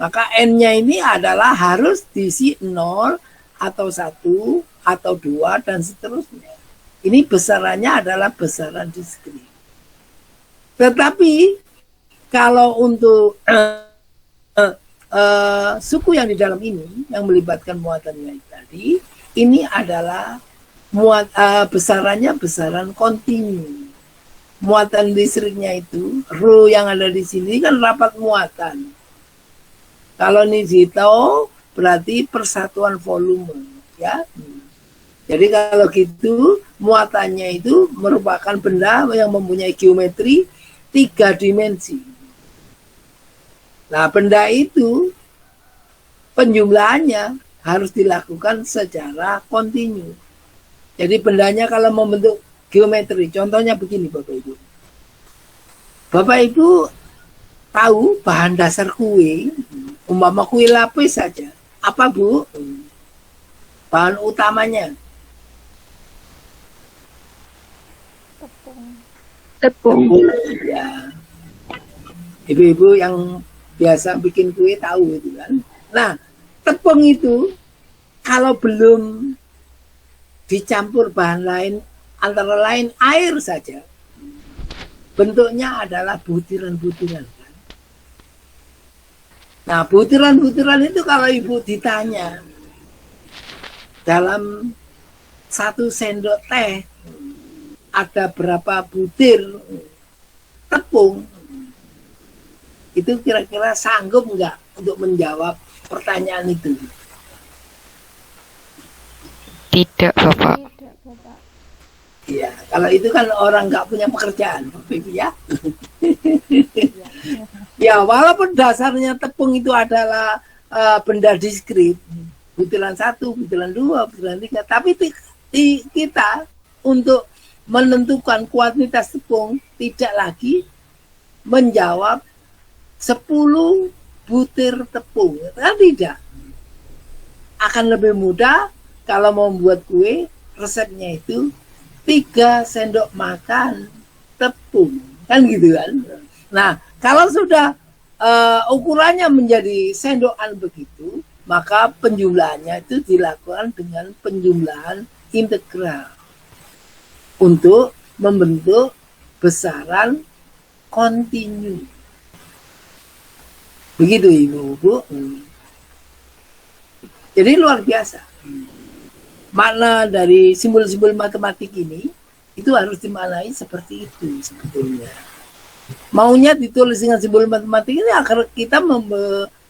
Maka N-nya ini adalah harus diisi 0 atau 1 atau 2 dan seterusnya. Ini besarannya adalah besaran diskrit. Tetapi kalau untuk suku yang di dalam ini yang melibatkan muatannya tadi ini adalah besarannya besaran kontinu. Muatan listriknya itu rho yang ada di sini kan rapat muatan. Kalau ini zito berarti persatuan volume, ya. Jadi kalau gitu muatannya itu merupakan benda yang mempunyai geometri 3 dimensi. Nah, benda itu penjumlahannya harus dilakukan secara kontinu. Jadi bendanya kalau membentuk geometri, contohnya begini Bapak Ibu. Bapak Ibu tahu bahan dasar kue, umpama kue lapis saja. Apa Bu? Bahan utamanya. Tepung. Ya. Ibu-ibu yang biasa bikin kue tahu itu kan. Nah, tepung itu kalau belum dicampur bahan lain, antara lain air saja, bentuknya adalah butiran-butiran. Nah, butiran-butiran itu kalau ibu ditanya dalam 1 sendok teh ada berapa butir tepung, itu kira-kira sanggup nggak untuk menjawab pertanyaan itu? Tidak, Bapak. Iya, kalau itu kan orang nggak punya pekerjaan, Bapak Ibu ya. Ya, walaupun dasarnya tepung itu adalah benda diskrit, butiran 1, butiran 2, butiran 3, tapi kita untuk menentukan kuantitas tepung tidak lagi menjawab 10 butir tepung, kan tidak. Akan lebih mudah kalau mau membuat kue, resepnya itu 3 sendok makan tepung, kan gitu kan. Nah, kalau sudah ukurannya menjadi sendokan begitu, maka penjumlahannya itu dilakukan dengan penjumlahan integral untuk membentuk besaran kontinu. Begitu Ibu. Jadi luar biasa. Makna dari simbol-simbol matematik ini itu harus dimaknai seperti itu sebetulnya. Maunya ditulis dengan simbol matematik ini agar kita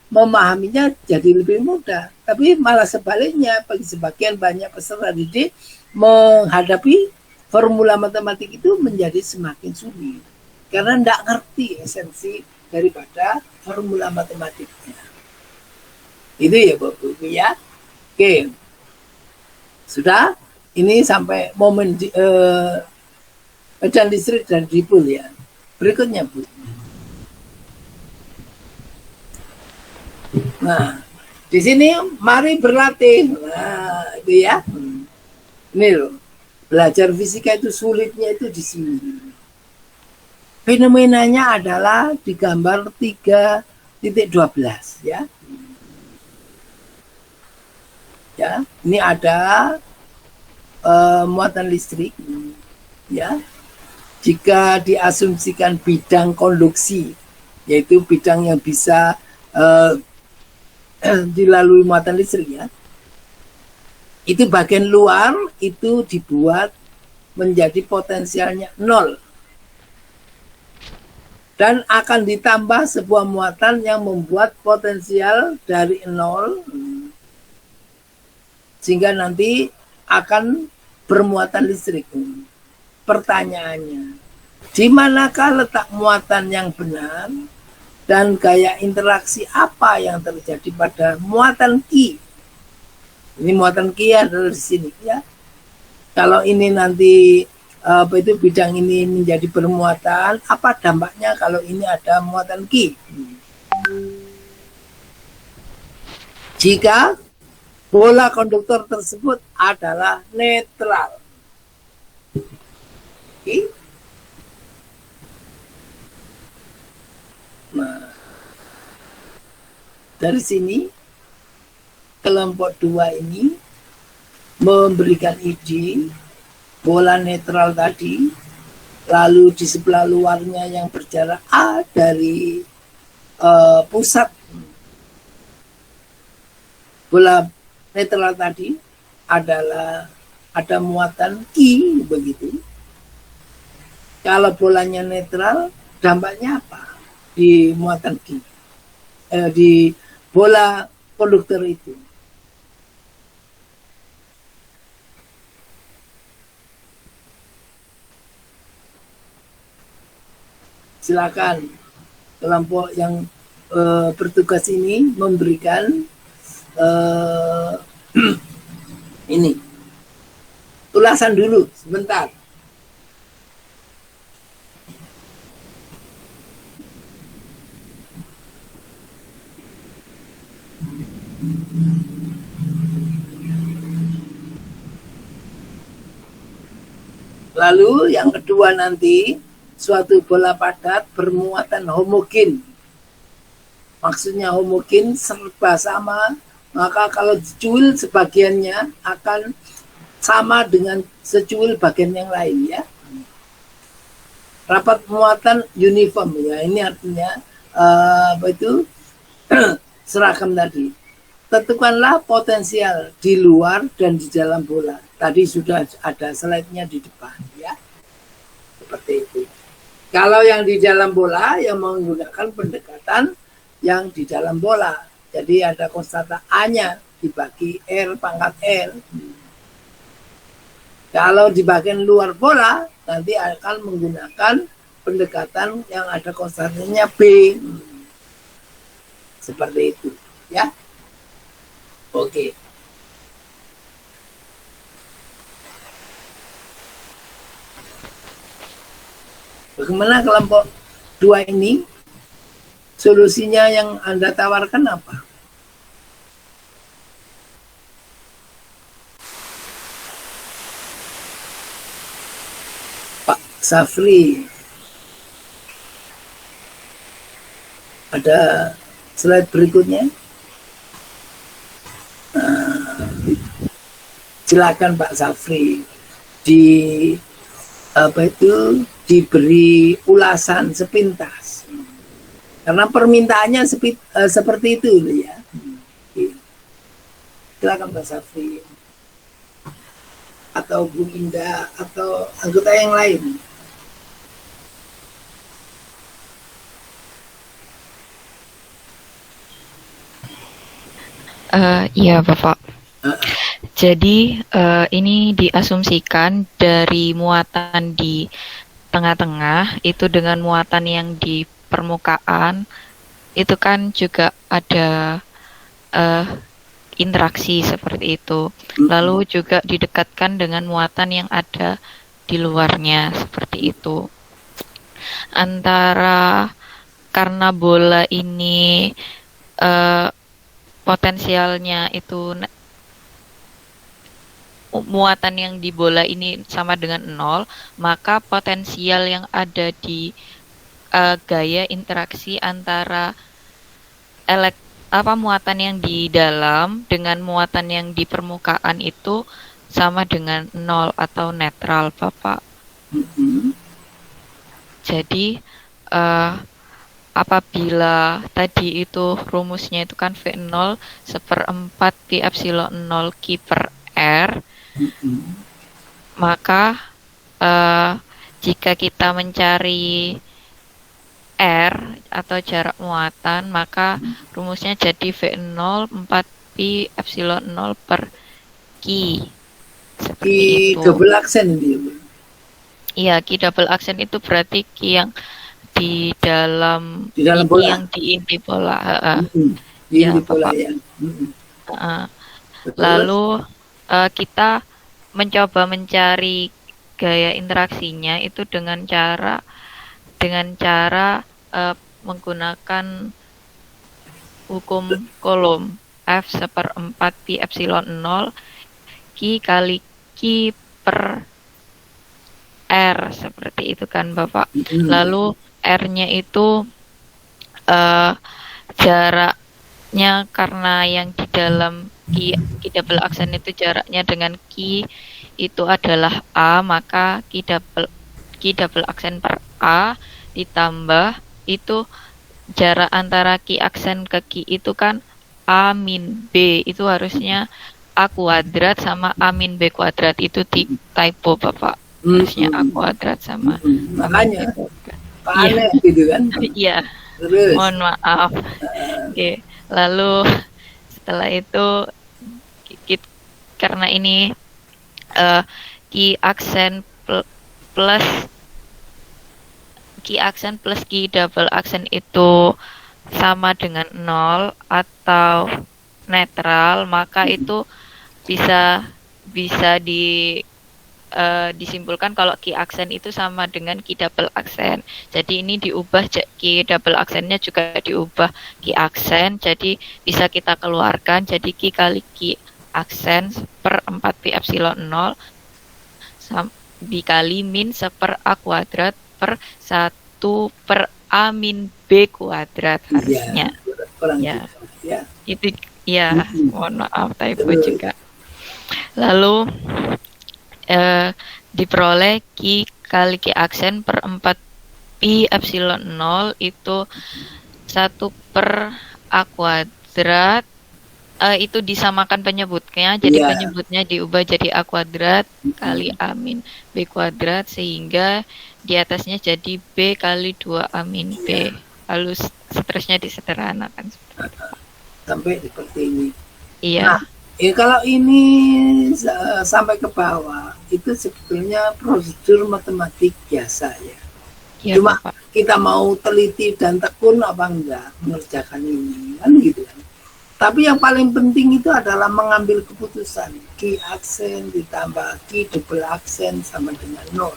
memahaminya jadi lebih mudah. Tapi malah sebaliknya bagi sebagian banyak peserta didik menghadapi formula matematik itu menjadi semakin sulit karena tidak ngerti esensi daripada formula matematiknya. Itu ya Bapak Ibu ya. Oke. Sudah, ini sampai momen medan listrik dan dipol ya. Berikutnya Bu. Nah, di sini mari berlatih. Nah, itu ya. Ini loh, belajar fisika itu sulitnya itu di sini. Fenomenanya adalah di gambar 3.12 ya. Ya, ini ada muatan listrik ya. Jika diasumsikan bidang konduksi, yaitu bidang yang bisa dilalui muatan listrik ya, itu bagian luar itu dibuat menjadi potensialnya 0 dan akan ditambah sebuah muatan yang membuat potensial dari 0 sehingga nanti akan bermuatan listrik. Pertanyaannya, di manakah letak muatan yang benar dan gaya interaksi apa yang terjadi pada muatan Q? Ini muatan Q adalah di sini ya. Kalau ini nanti itu bidang ini menjadi bermuatan, apa dampaknya kalau ini ada muatan Q? Jika bola konduktor tersebut adalah netral. Oke. Nah, dari sini kelompok 2 ini memberikan ide bola netral tadi, lalu di sebelah luarnya yang berjarak A dari pusat bola netral tadi adalah ada muatan Q begitu. Kalau bolanya netral, dampaknya apa di muatan Q? Di bola konduktor itu. Silakan kelompok yang bertugas ini memberikan ini ulasan dulu sebentar. Lalu yang kedua nanti, suatu bola padat bermuatan homogen. Maksudnya homogen serba sama, maka kalau secuil sebagiannya akan sama dengan secuil bagian yang lain ya. Rapat muatan uniform ya, ini artinya apa itu seragam tadi. Tentukanlah potensial di luar dan di dalam bola. Tadi sudah ada slide-nya di depan ya. Seperti itu. Kalau yang di dalam bola yang menggunakan pendekatan yang di dalam bola. Jadi ada konstanta A-nya dibagi R pangkat L. Kalau di bagian luar bola nanti akan menggunakan pendekatan yang ada konstantanya B. Seperti itu ya. Oke. Bagaimana kelompok 2 ini? Solusinya yang Anda tawarkan apa? Pak Safri. Ada slide berikutnya? Silakan Pak Safri diberi ulasan sepintas karena permintaannya seperti itu ya. Silakan Pak Safri atau Bu Indah atau anggota yang lain. Iya Bapak. Jadi ini diasumsikan dari muatan di tengah-tengah itu dengan muatan yang di permukaan itu kan juga ada interaksi seperti itu. Lalu juga didekatkan dengan muatan yang ada di luarnya seperti itu. Antara karena bola ini potensialnya itu muatan yang di bola ini sama dengan 0, maka potensial yang ada di gaya interaksi antara muatan yang di dalam dengan muatan yang di permukaan itu sama dengan 0 atau netral, Bapak. Jadi apabila tadi itu rumusnya itu kan V0 seperempat Pi Epsilon 0 Q per R, maka jika kita mencari R atau jarak muatan, maka rumusnya jadi V0 4 Pi Epsilon 0 per Q. Seperti itu. Double aksen dia. Iya, Q double aksen itu berarti Q yang di dalam bola. Yang di inti bola. Di inti bola ya. Lalu kita mencoba mencari gaya interaksinya itu dengan cara menggunakan hukum Coulomb F seperempat Pi Epsilon 0 Q kali Q per R seperti itu kan Bapak. Lalu R-nya itu jaraknya karena yang di dalam Q double aksen itu jaraknya dengan Q itu adalah A, maka Q double aksen per A ditambah itu jarak antara Q aksen ke Q itu kan A min B itu harusnya A kuadrat sama A min B kuadrat, itu typo Bapak. Harusnya A kuadrat sama Makanya A min B kuadrat. aneh gitu kan. Iya, Terus mohon maaf. Oke, lalu setelah itu karena ini key aksen plus key double aksen itu sama dengan 0 atau netral, maka itu bisa disimpulkan kalau key aksen itu sama dengan key double aksen. Jadi ini diubah, key double aksennya juga diubah key aksen, jadi bisa kita keluarkan jadi key kali key aksen per 4pi epsilon 0 dikali min 1 A kuadrat per 1 per A min B kuadrat harusnya. kurang Ya. gitu. Ya. Itu ya, mohon maaf typo juga. Lalu diperoleh Q kali Q aksen per 4pi epsilon 0 itu 1 per A kuadrat, itu disamakan penyebutnya, jadi Iya. penyebutnya diubah jadi A kuadrat kali A min B kuadrat, sehingga di atasnya jadi B kali 2A min B, lalu seterusnya disederhanakan. Sampai seperti ini. Iya. Kalau ini sampai ke bawah itu sebetulnya prosedur matematik biasa ya. Iya, Cuma Bapak. kita mau teliti dan tekun apa enggak mengerjakan ini kan gitu kan. Tapi yang paling penting itu adalah mengambil keputusan. Key aksen ditambah key double aksen sama dengan 0.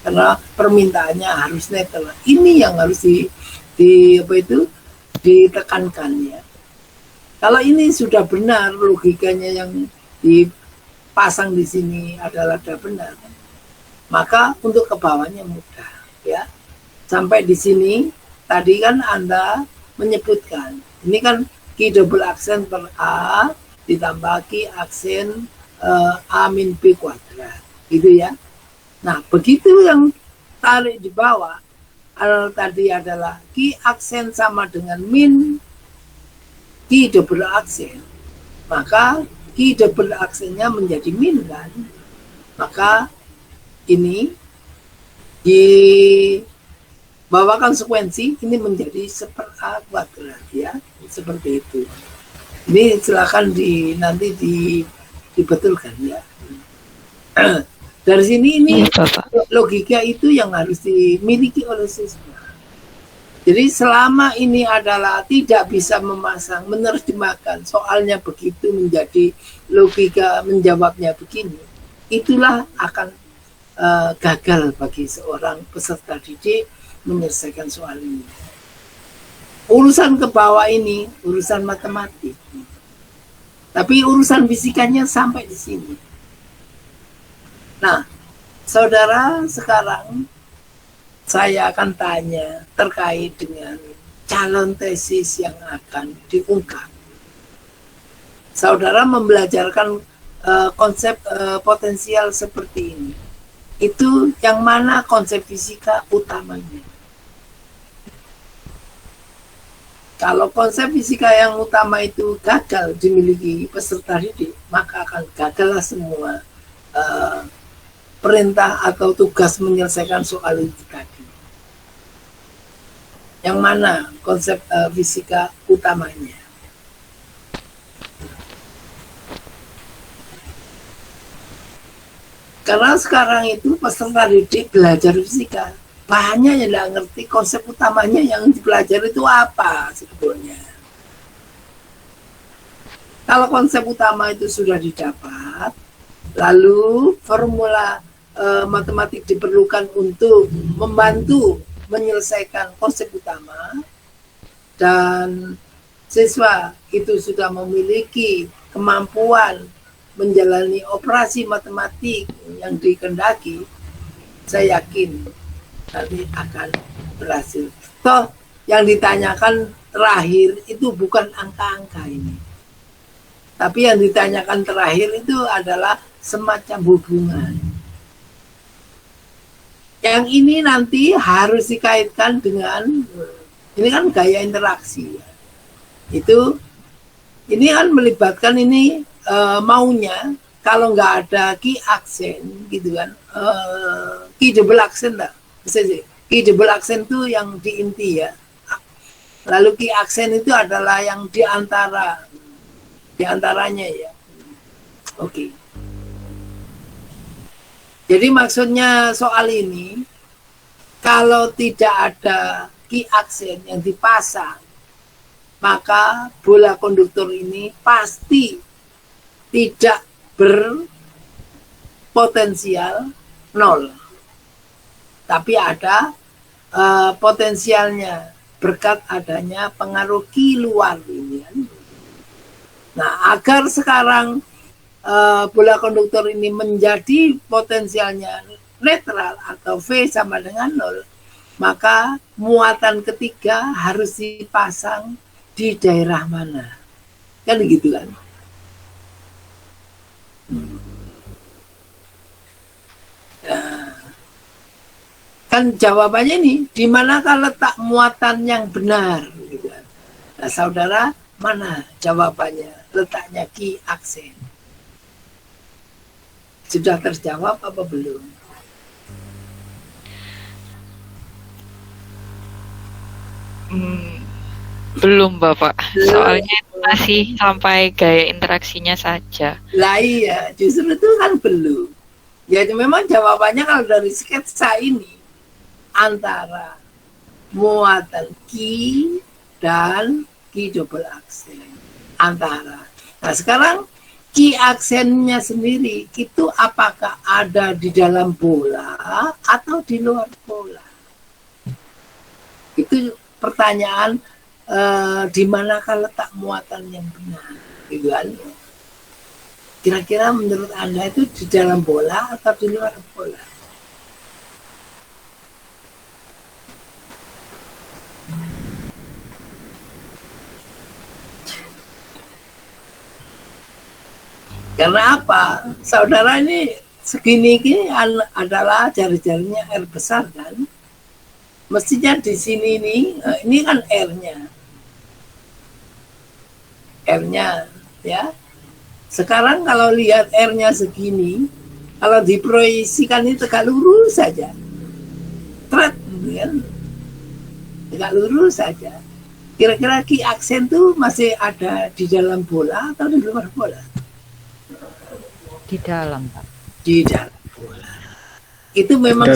Karena permintaannya harus netral. Ini yang harus ditekankan ya. Kalau ini sudah benar, logikanya yang dipasang di sini adalah sudah benar, maka untuk ke bawahnya mudah ya. Sampai di sini tadi kan Anda menyebutkan ini kan Q double aksen per A ditambah Q aksen A min B kuadrat gitu ya. Nah begitu yang tarik di bawah tadi adalah Q aksen sama dengan min Q double aksen, maka Q double aksennya menjadi min kan, maka ini di bawah konsekuensi ini menjadi 1 A kuadrat ya, seperti itu. Ini silakan nanti dibetulkan ya. Dari sini ini Iya, Bapak. logika itu yang harus dimiliki oleh siswa. Jadi selama ini adalah tidak bisa menerjemahkan soalnya begitu menjadi logika menjawabnya begini, itulah akan gagal bagi seorang peserta didik menyelesaikan soal ini. Urusan ke bawah ini urusan matematik, tapi urusan fisikanya sampai di sini. Nah, saudara sekarang saya akan tanya terkait dengan calon tesis yang akan diungkap. Saudara membelajarkan konsep potensial seperti ini. Itu yang mana konsep fisika utamanya? Kalau konsep fisika yang utama itu gagal dimiliki peserta didik, maka akan gagallah semua perintah atau tugas menyelesaikan soal itu tadi. Yang mana konsep fisika utamanya? Karena sekarang itu peserta didik belajar fisika, banyak yang tidak ngerti konsep utamanya yang dipelajari itu apa sebetulnya. Kalau konsep utama itu sudah didapat, lalu formula matematik diperlukan untuk membantu menyelesaikan konsep utama, dan siswa itu sudah memiliki kemampuan menjalani operasi matematik yang dikehendaki, saya yakin nanti akan berhasil. Toh yang ditanyakan terakhir itu bukan angka-angka ini, tapi yang ditanyakan terakhir itu adalah semacam hubungan. Yang ini nanti harus dikaitkan dengan, ini kan gaya interaksi ya. Itu ini kan melibatkan ini maunya kalau nggak ada key accent gitu kan, key double accent lah, bisa sih. Key double accent itu yang di inti ya. Lalu key accent itu adalah yang di antaranya ya. Oke. Jadi maksudnya soal ini, kalau tidak ada key accent yang dipasang, maka bola konduktor ini pasti tidak berpotensial 0. Tapi ada potensialnya berkat adanya pengaruh key luar ini. Nah, agar sekarang bola konduktor ini menjadi potensialnya netral atau V sama dengan 0, maka muatan ketiga harus dipasang di daerah mana? Kan gitu kan? Nah, kan jawabannya nih, di manakah letak muatan yang benar? Gitu kan. Nah, saudara, mana jawabannya? Letaknya key accent. Sudah terjawab apa belum? Belum Bapak, Belum. soalnya masih sampai gaya interaksinya saja. Lah iya, justru itu kan belum. Jadi memang jawabannya kalau dari sketsa ini antara muatan key dan key double accent. Antara. Nah sekarang key accentnya sendiri itu apakah ada di dalam bola atau di luar bola? Itu pertanyaan, di manakah letak muatan yang benar? Gitu kan? Kira-kira menurut Anda itu di dalam bola atau di luar bola? Karena apa? Saudara ini segini adalah jari-jarinya R besar kan? Mestinya di sini ini kan R-nya. R-nya ya. Sekarang kalau lihat R-nya segini, kalau diproyeksikan ini tegak lurus saja. Thread kan? Tegak lurus saja. Kira-kira key accent tuh masih ada di dalam bola atau di luar bola? Di dalam, Pak. Di dalam bola. Itu memang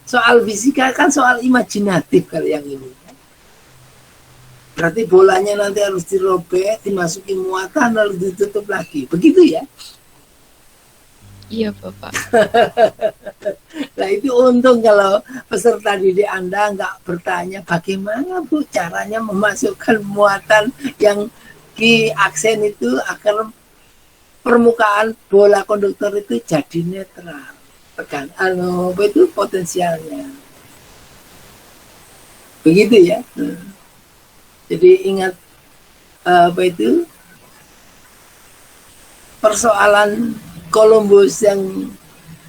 soal fisika kan soal imajinatif kalau yang ini. Berarti bolanya nanti harus dirobek, dimasuki muatan, lalu ditutup lagi. Begitu ya? Iya Bapak. Nah itu untung kalau peserta didik Anda nggak bertanya bagaimana Bu caranya memasukkan muatan yang key accent itu agar permukaan bola konduktor itu jadi netral. Tekan, itu potensialnya. Begitu ya. Jadi ingat persoalan Columbus yang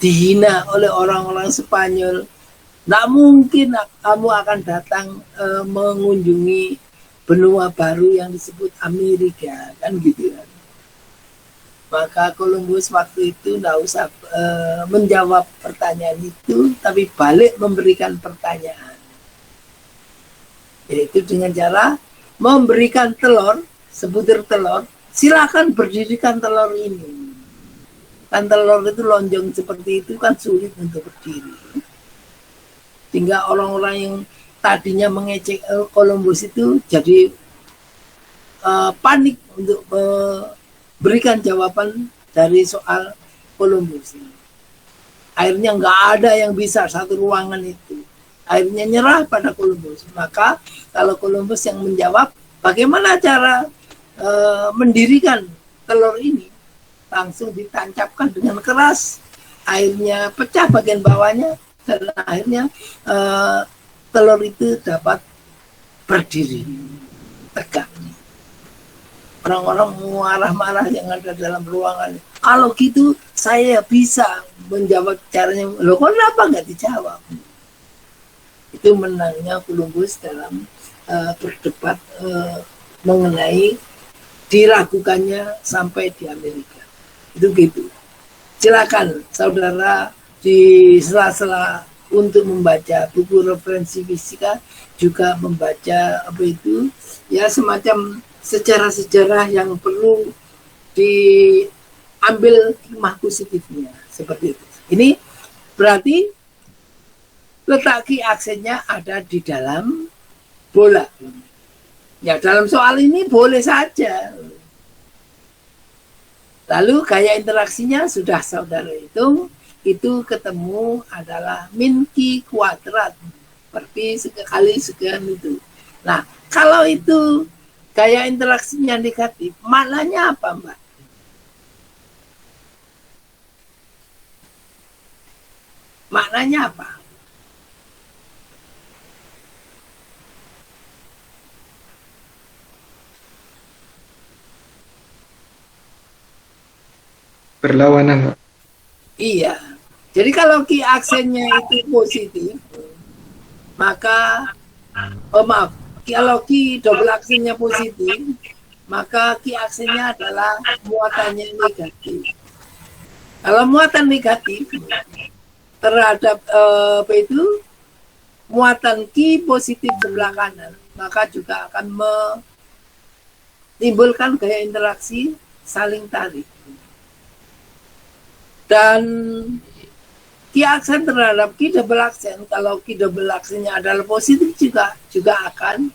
dihina oleh orang-orang Spanyol. Tidak mungkin kamu akan datang mengunjungi benua baru yang disebut Amerika, kan gitu kan. Maka Columbus waktu itu tidak usah menjawab pertanyaan itu, tapi balik memberikan pertanyaan. Yaitu dengan cara memberikan telur, sebutir telur, silakan berdirikan telur ini. Kan telur itu lonjong seperti itu kan sulit untuk berdiri. Sehingga orang-orang yang tadinya mengecek Columbus itu jadi panik untuk berikan jawaban dari soal Columbus. Akhirnya nggak ada yang bisa satu ruangan itu. Akhirnya nyerah pada Columbus. Maka kalau Columbus yang menjawab bagaimana cara mendirikan telur ini, langsung ditancapkan dengan keras. Akhirnya pecah bagian bawahnya dan akhirnya telur itu dapat berdiri tegak. Orang-orang marah-marah yang ada dalam ruangan. Kalau gitu saya bisa menjawab caranya. Loh kenapa nggak dijawab? Itu menangnya Columbus dalam berdebat mengenai diragukannya sampai di Amerika. Itu gitu. Silakan saudara di sela-sela untuk membaca buku referensi fisika juga membaca apa itu ya semacam sejarah-sejarah yang perlu diambil hikmah positifnya seperti itu. Ini berarti letak key aksennya ada di dalam bola. Ya dalam soal ini boleh saja. Lalu gaya interaksinya sudah saudara hitung, itu ketemu adalah min Q kuadrat per Pi sekali sekian itu. Nah, kalau itu gaya interaksinya negatif, maknanya apa, Mbak? Maknanya apa? Berlawanan, Pak. Iya. Jadi kalau Q aksennya itu positif, maka maaf, kalau Q double aksennya positif, maka Q aksennya adalah muatannya negatif. Kalau muatan negatif terhadap apa itu muatan Q positif sebelah kanan, maka juga akan menimbulkan gaya interaksi saling tarik. Dan Q aksen terhadap Q double aksen, kalau Q double aksennya adalah positif juga akan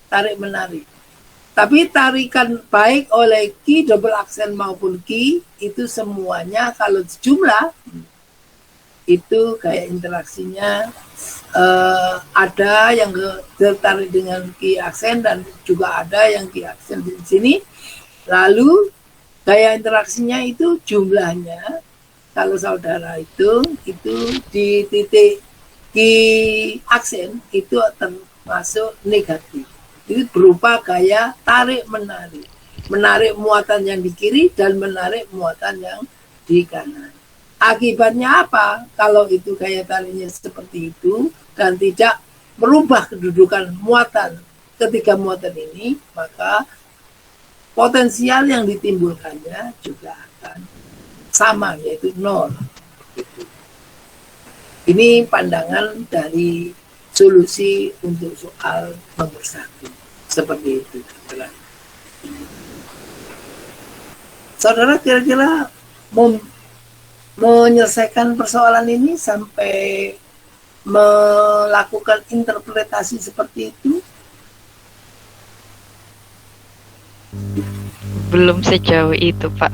tarik menarik. Tapi tarikan baik oleh Q double aksen maupun Q itu semuanya kalau jumlah itu gaya interaksinya ada yang tertarik dengan Q aksen dan juga ada yang Q aksen di sini. Lalu gaya interaksinya itu jumlahnya kalau saudara itu di titik Q aksen itu termasuk negatif. Itu berupa gaya tarik-menarik. Menarik muatan yang di kiri dan menarik muatan yang di kanan. Akibatnya apa? Kalau itu gaya tariknya seperti itu dan tidak merubah kedudukan muatan ketiga muatan ini, maka potensial yang ditimbulkannya juga akan sama, yaitu 0. Ini pandangan dari solusi untuk soal nomor 1. Seperti itu. Saudara kira-kira menyelesaikan persoalan ini sampai melakukan interpretasi seperti itu? Belum sejauh itu, Pak.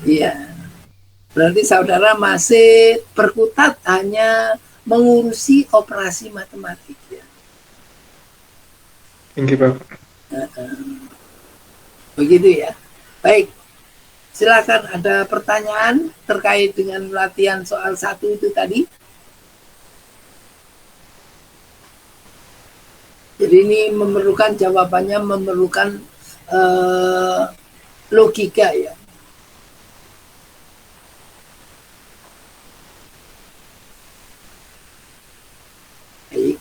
Iya. Berarti saudara masih berkutat hanya mengurusi operasi matematik ya. Tinggi, Pak. Begitu ya. Baik. Silakan ada pertanyaan terkait dengan latihan soal 1 itu tadi. Jadi ini memerlukan jawabannya memerlukan logika ya. Baik.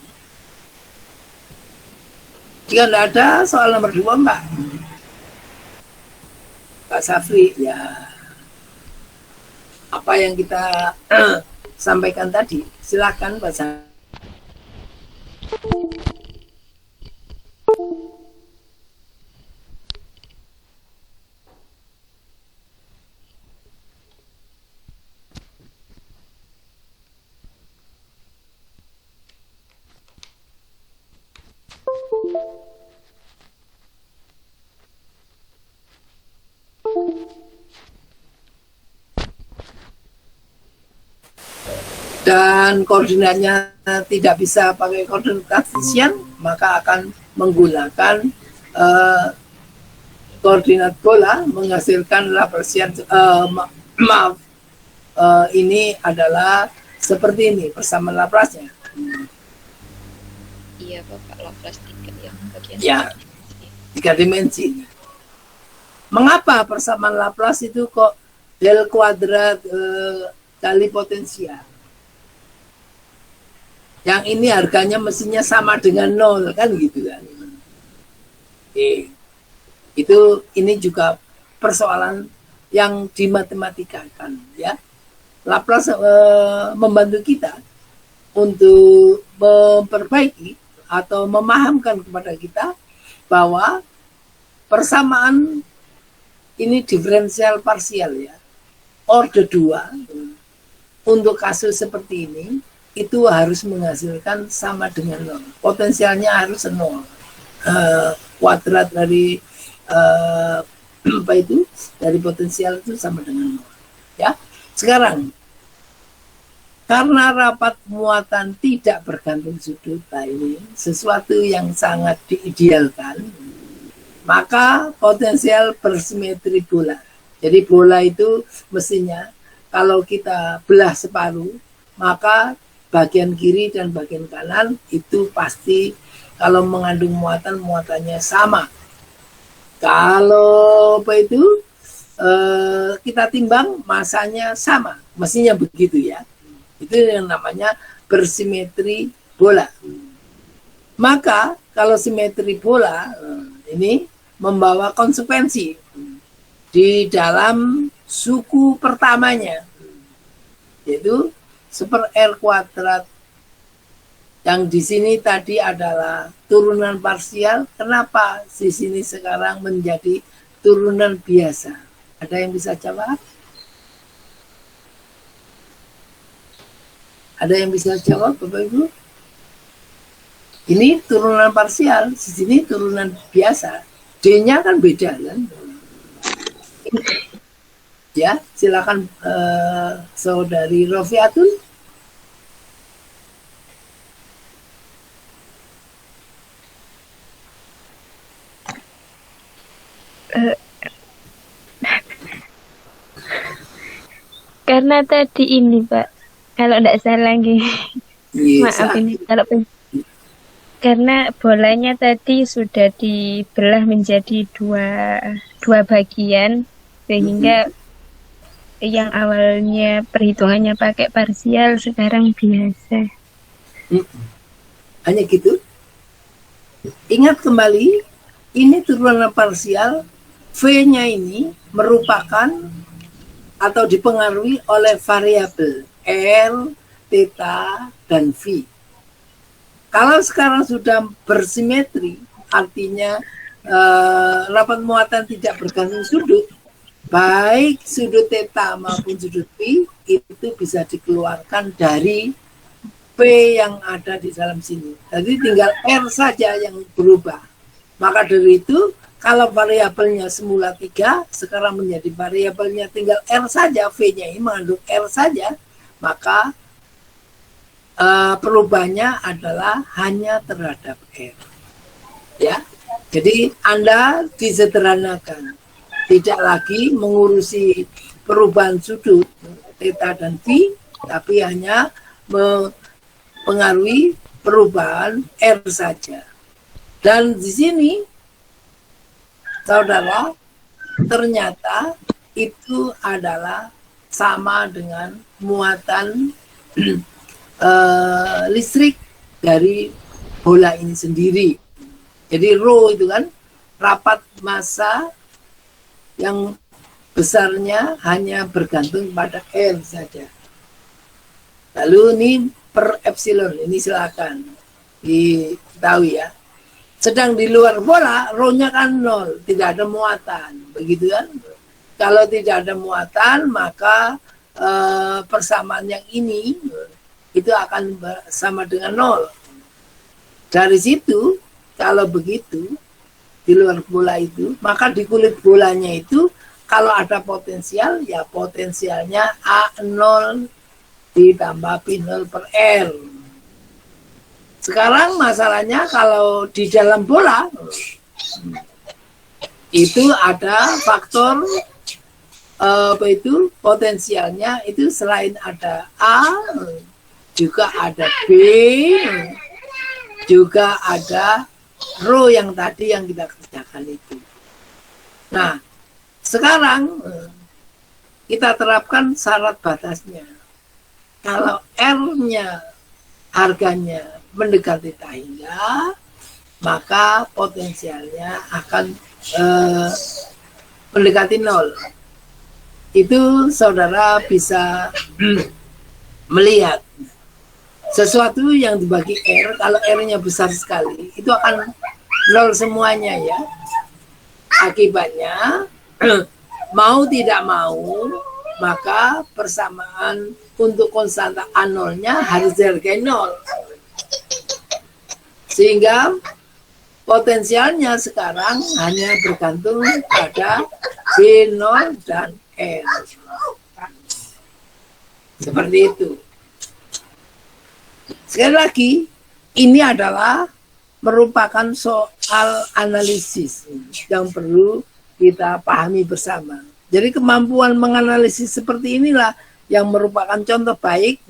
Jika tidak ada soal nomor 2, Mbak. Pak Safri, ya apa yang kita sampaikan tadi, silakan Pak Safri. Dan koordinatnya tidak bisa pakai koordinat kartesian, maka akan menggunakan koordinat bola menghasilkan Laplacian. Ini adalah seperti ini persamaan Laplace-nya. Iya, Bapak, Laplace 3 yang bagian Ya, 3 dimensi. Mengapa persamaan Laplace itu kok del kuadrat kali potensial? Yang ini harganya mestinya sama dengan 0 kan gitu kan. Oke. Ini juga persoalan yang dimatematikkan ya. Laplace membantu kita untuk memperbaiki atau memahamkan kepada kita bahwa persamaan ini diferensial parsial ya. Orde 2 untuk kasus seperti ini itu harus menghasilkan sama dengan 0. Potensialnya harus 0. Kuadrat dari apa itu? Dari potensial itu sama dengan 0. Ya. Sekarang karena rapat muatan tidak bergantung sudut, ini sesuatu yang sangat diidealkan, maka potensial bersimetri bola. Jadi bola itu mestinya kalau kita belah separuh, maka bagian kiri dan bagian kanan itu pasti kalau mengandung muatan, muatannya sama. Kalau apa itu kita timbang, masanya sama, mestinya begitu ya. Itu yang namanya bersimetri bola. Maka kalau simetri bola ini membawa konsekuensi di dalam suku pertamanya, yaitu super R kuadrat yang di sini tadi adalah turunan parsial. Kenapa di sini sekarang menjadi turunan biasa? Ada yang bisa jawab? Ada yang bisa jawab, Bapak Ibu? Ini turunan parsial, di sini turunan biasa. D-nya kan beda kan? Ya, silakan Saudari Rofiatul. Karena tadi ini Pak, kalau tidak salah lagi, maaf ini kalau karena bolanya tadi sudah dibelah menjadi dua bagian, sehingga yang awalnya perhitungannya pakai parsial sekarang biasa. Hanya gitu. Ingat kembali, ini turunan parsial, V-nya ini merupakan atau dipengaruhi oleh variabel R, theta, dan V. Kalau sekarang sudah bersimetri, artinya rapat muatan tidak bergantung sudut, baik sudut theta maupun sudut V itu bisa dikeluarkan dari P yang ada di dalam sini. Jadi tinggal R saja yang berubah. Maka dari itu, kalau variabelnya semula 3, sekarang menjadi variabelnya tinggal R saja, V-nya ini mengandung R saja, maka perubahannya adalah hanya terhadap R. Ya, jadi Anda disederhanakan, tidak lagi mengurusi perubahan sudut theta dan V, tapi hanya mempengaruhi perubahan R saja. Dan di sini, saudara, ternyata itu adalah sama dengan muatan listrik dari bola ini sendiri. Jadi rho itu kan rapat massa yang besarnya hanya bergantung pada R saja. Lalu ini per epsilon, ini silakan diketahui ya. Sedang di luar bola, rho-nya kan 0, tidak ada muatan, begitu kan? Kalau tidak ada muatan, maka persamaan yang ini itu akan sama dengan 0. Dari situ, kalau begitu, di luar bola itu, maka di kulit bolanya itu, kalau ada potensial, ya potensialnya A0 ditambah P0 per R. Sekarang masalahnya kalau di dalam bola, itu ada faktor apa itu potensialnya itu selain ada A, juga ada B, juga ada rho yang tadi yang kita kerjakan itu. Nah, sekarang kita terapkan syarat batasnya. Kalau R-nya harganya mendekati tahingga, maka potensialnya akan eh, mendekati 0. Itu saudara bisa melihat sesuatu yang dibagi R, kalau R-nya besar sekali, itu akan 0 semuanya ya. Akibatnya, mau tidak mau, maka persamaan untuk konstanta A0-nya harus dihargai 0. Sehingga potensialnya sekarang hanya bergantung pada B0 dan R. Seperti itu. Sekali lagi, ini adalah merupakan soal analisis yang perlu kita pahami bersama. Jadi kemampuan menganalisis seperti inilah yang merupakan contoh baik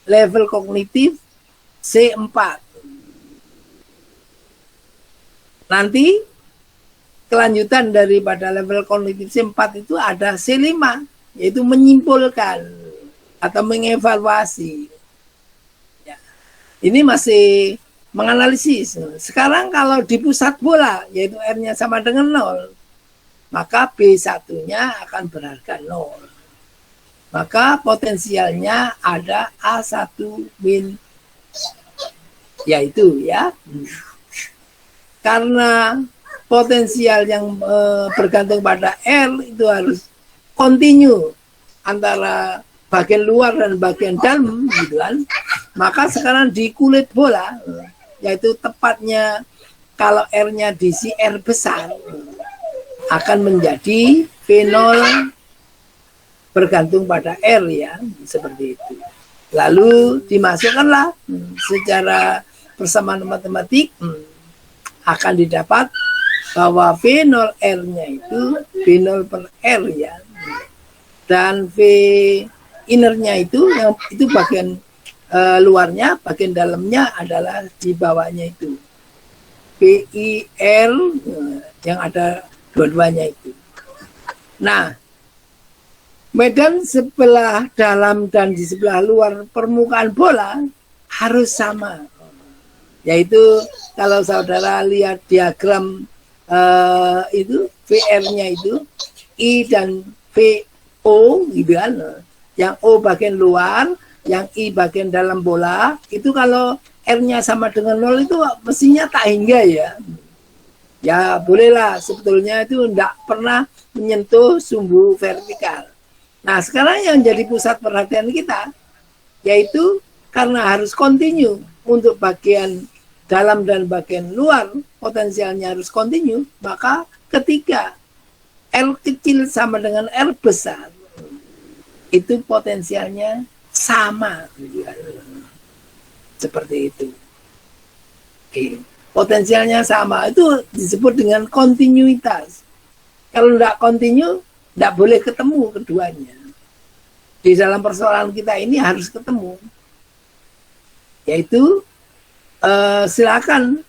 level kognitif C4. Nanti kelanjutan daripada level kognitif C4 itu ada C5, yaitu menyimpulkan atau mengevaluasi. Ya. Ini masih menganalisis. Sekarang kalau di pusat bola, yaitu R-nya sama dengan 0, maka B1-nya akan berharga 0. Maka potensialnya ada A1 min, yaitu ya. Karena potensial yang bergantung pada R itu harus continue antara bagian luar dan bagian dalam, gitu kan. Maka sekarang di kulit bola, yaitu tepatnya kalau R-nya diisi R besar, akan menjadi V0 bergantung pada R ya, seperti itu. Lalu dimasukkanlah secara persamaan matematik, akan didapat bahwa V0 R-nya itu V0 per R ya. Dan V innernya itu, yang itu bagian luarnya, bagian dalamnya adalah di bawahnya itu. VIR yang ada dua-duanya itu. Nah, medan sebelah dalam dan di sebelah luar permukaan bola harus sama. Yaitu kalau saudara lihat diagram itu VR-nya itu I dan VO gitu kan. Yang O bagian luar, yang I bagian dalam bola, itu kalau R-nya sama dengan 0 itu mestinya tak hingga ya. Ya bolehlah, sebetulnya itu tidak pernah menyentuh sumbu vertikal. Nah sekarang yang jadi pusat perhatian kita, yaitu karena harus continue untuk bagian dalam dan bagian luar, potensialnya harus continue, maka ketika R kecil sama dengan R besar, itu potensialnya sama. Seperti itu. Oke. Potensialnya sama, itu disebut dengan kontinuitas. Kalau tidak kontinu, tidak boleh ketemu keduanya. Di dalam persoalan kita ini harus ketemu. Yaitu, silakan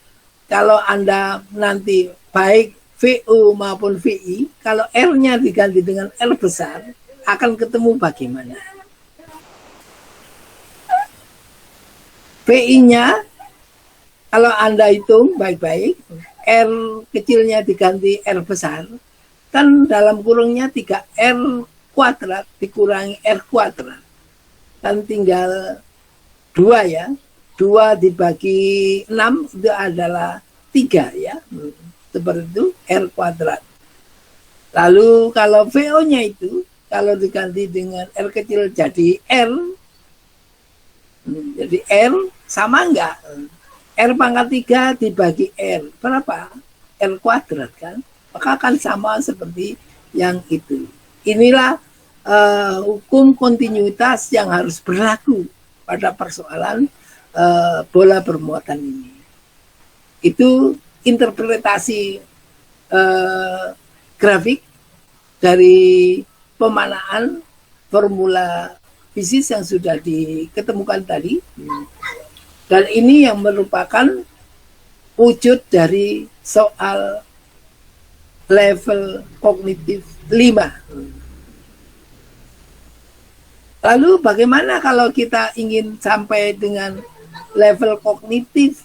kalau Anda nanti baik VO maupun VI, kalau R-nya diganti dengan R besar, akan ketemu bagaimana. VI-nya, kalau Anda hitung baik-baik, R kecilnya diganti R besar, kan dalam kurungnya 3R kuadrat dikurangi R kuadrat. Kan tinggal 2 ya. 2 dibagi 6 itu adalah 3 ya. Seperti itu R kuadrat. Lalu kalau VO-nya itu, kalau diganti dengan R kecil jadi R, jadi R sama enggak? R pangkat 3 dibagi R, berapa? R kuadrat kan? Maka akan sama seperti yang itu. Inilah hukum kontinuitas yang harus berlaku pada persoalan bola bermuatan ini. Itu interpretasi grafik dari pemanaan formula fisis yang sudah diketemukan tadi. Dan ini yang merupakan wujud dari soal level kognitif 5. Lalu bagaimana kalau kita ingin sampai dengan level kognitif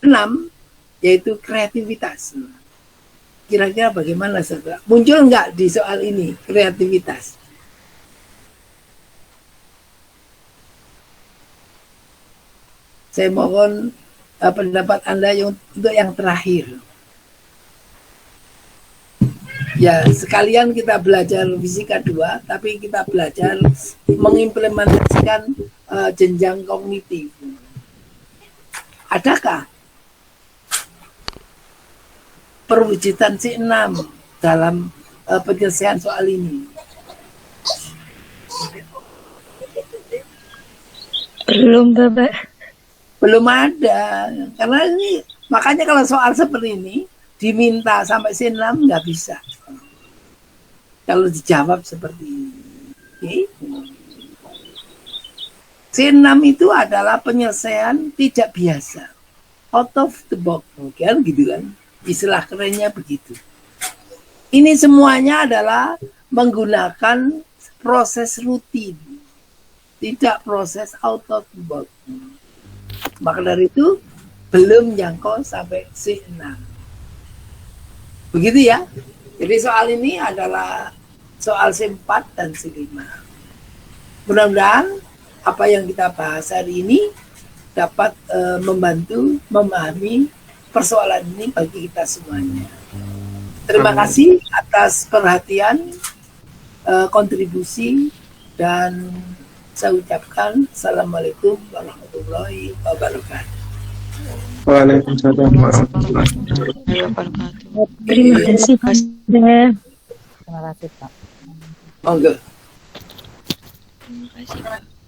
6, yaitu kreativitas. Kira-kira bagaimana saudara? Muncul nggak di soal ini kreativitas? Saya mohon pendapat Anda untuk yang terakhir. Ya, sekalian kita belajar fisika 2, tapi kita belajar mengimplementasikan jenjang kognitif. Adakah perwujudan C6 dalam penyelesaian soal ini? Belum, Bapak. Belum ada. Karena ini, makanya kalau soal seperti ini, diminta sampai C6 nggak bisa. Kalau dijawab seperti ini. Oke. C6 itu adalah penyelesaian tidak biasa. Out of the box. Kan gitu kan. Istilah kerennya begitu. Ini semuanya adalah menggunakan proses rutin. Tidak proses out of the box. Maka dari itu belum jangkau sampai C6. Begitu ya. Jadi soal ini adalah soal C4 dan C5. Mudah-mudahan apa yang kita bahas hari ini dapat membantu memahami persoalan ini bagi kita semuanya. Terima kasih atas perhatian, kontribusi, dan saya ucapkan Assalamualaikum warahmatullahi wabarakatuh. Waalaikumsalam warahmatullahi wabarakatuh. Terima kasih, Pak. Terima kasih Pak. Monggo. Terima kasih, Pak.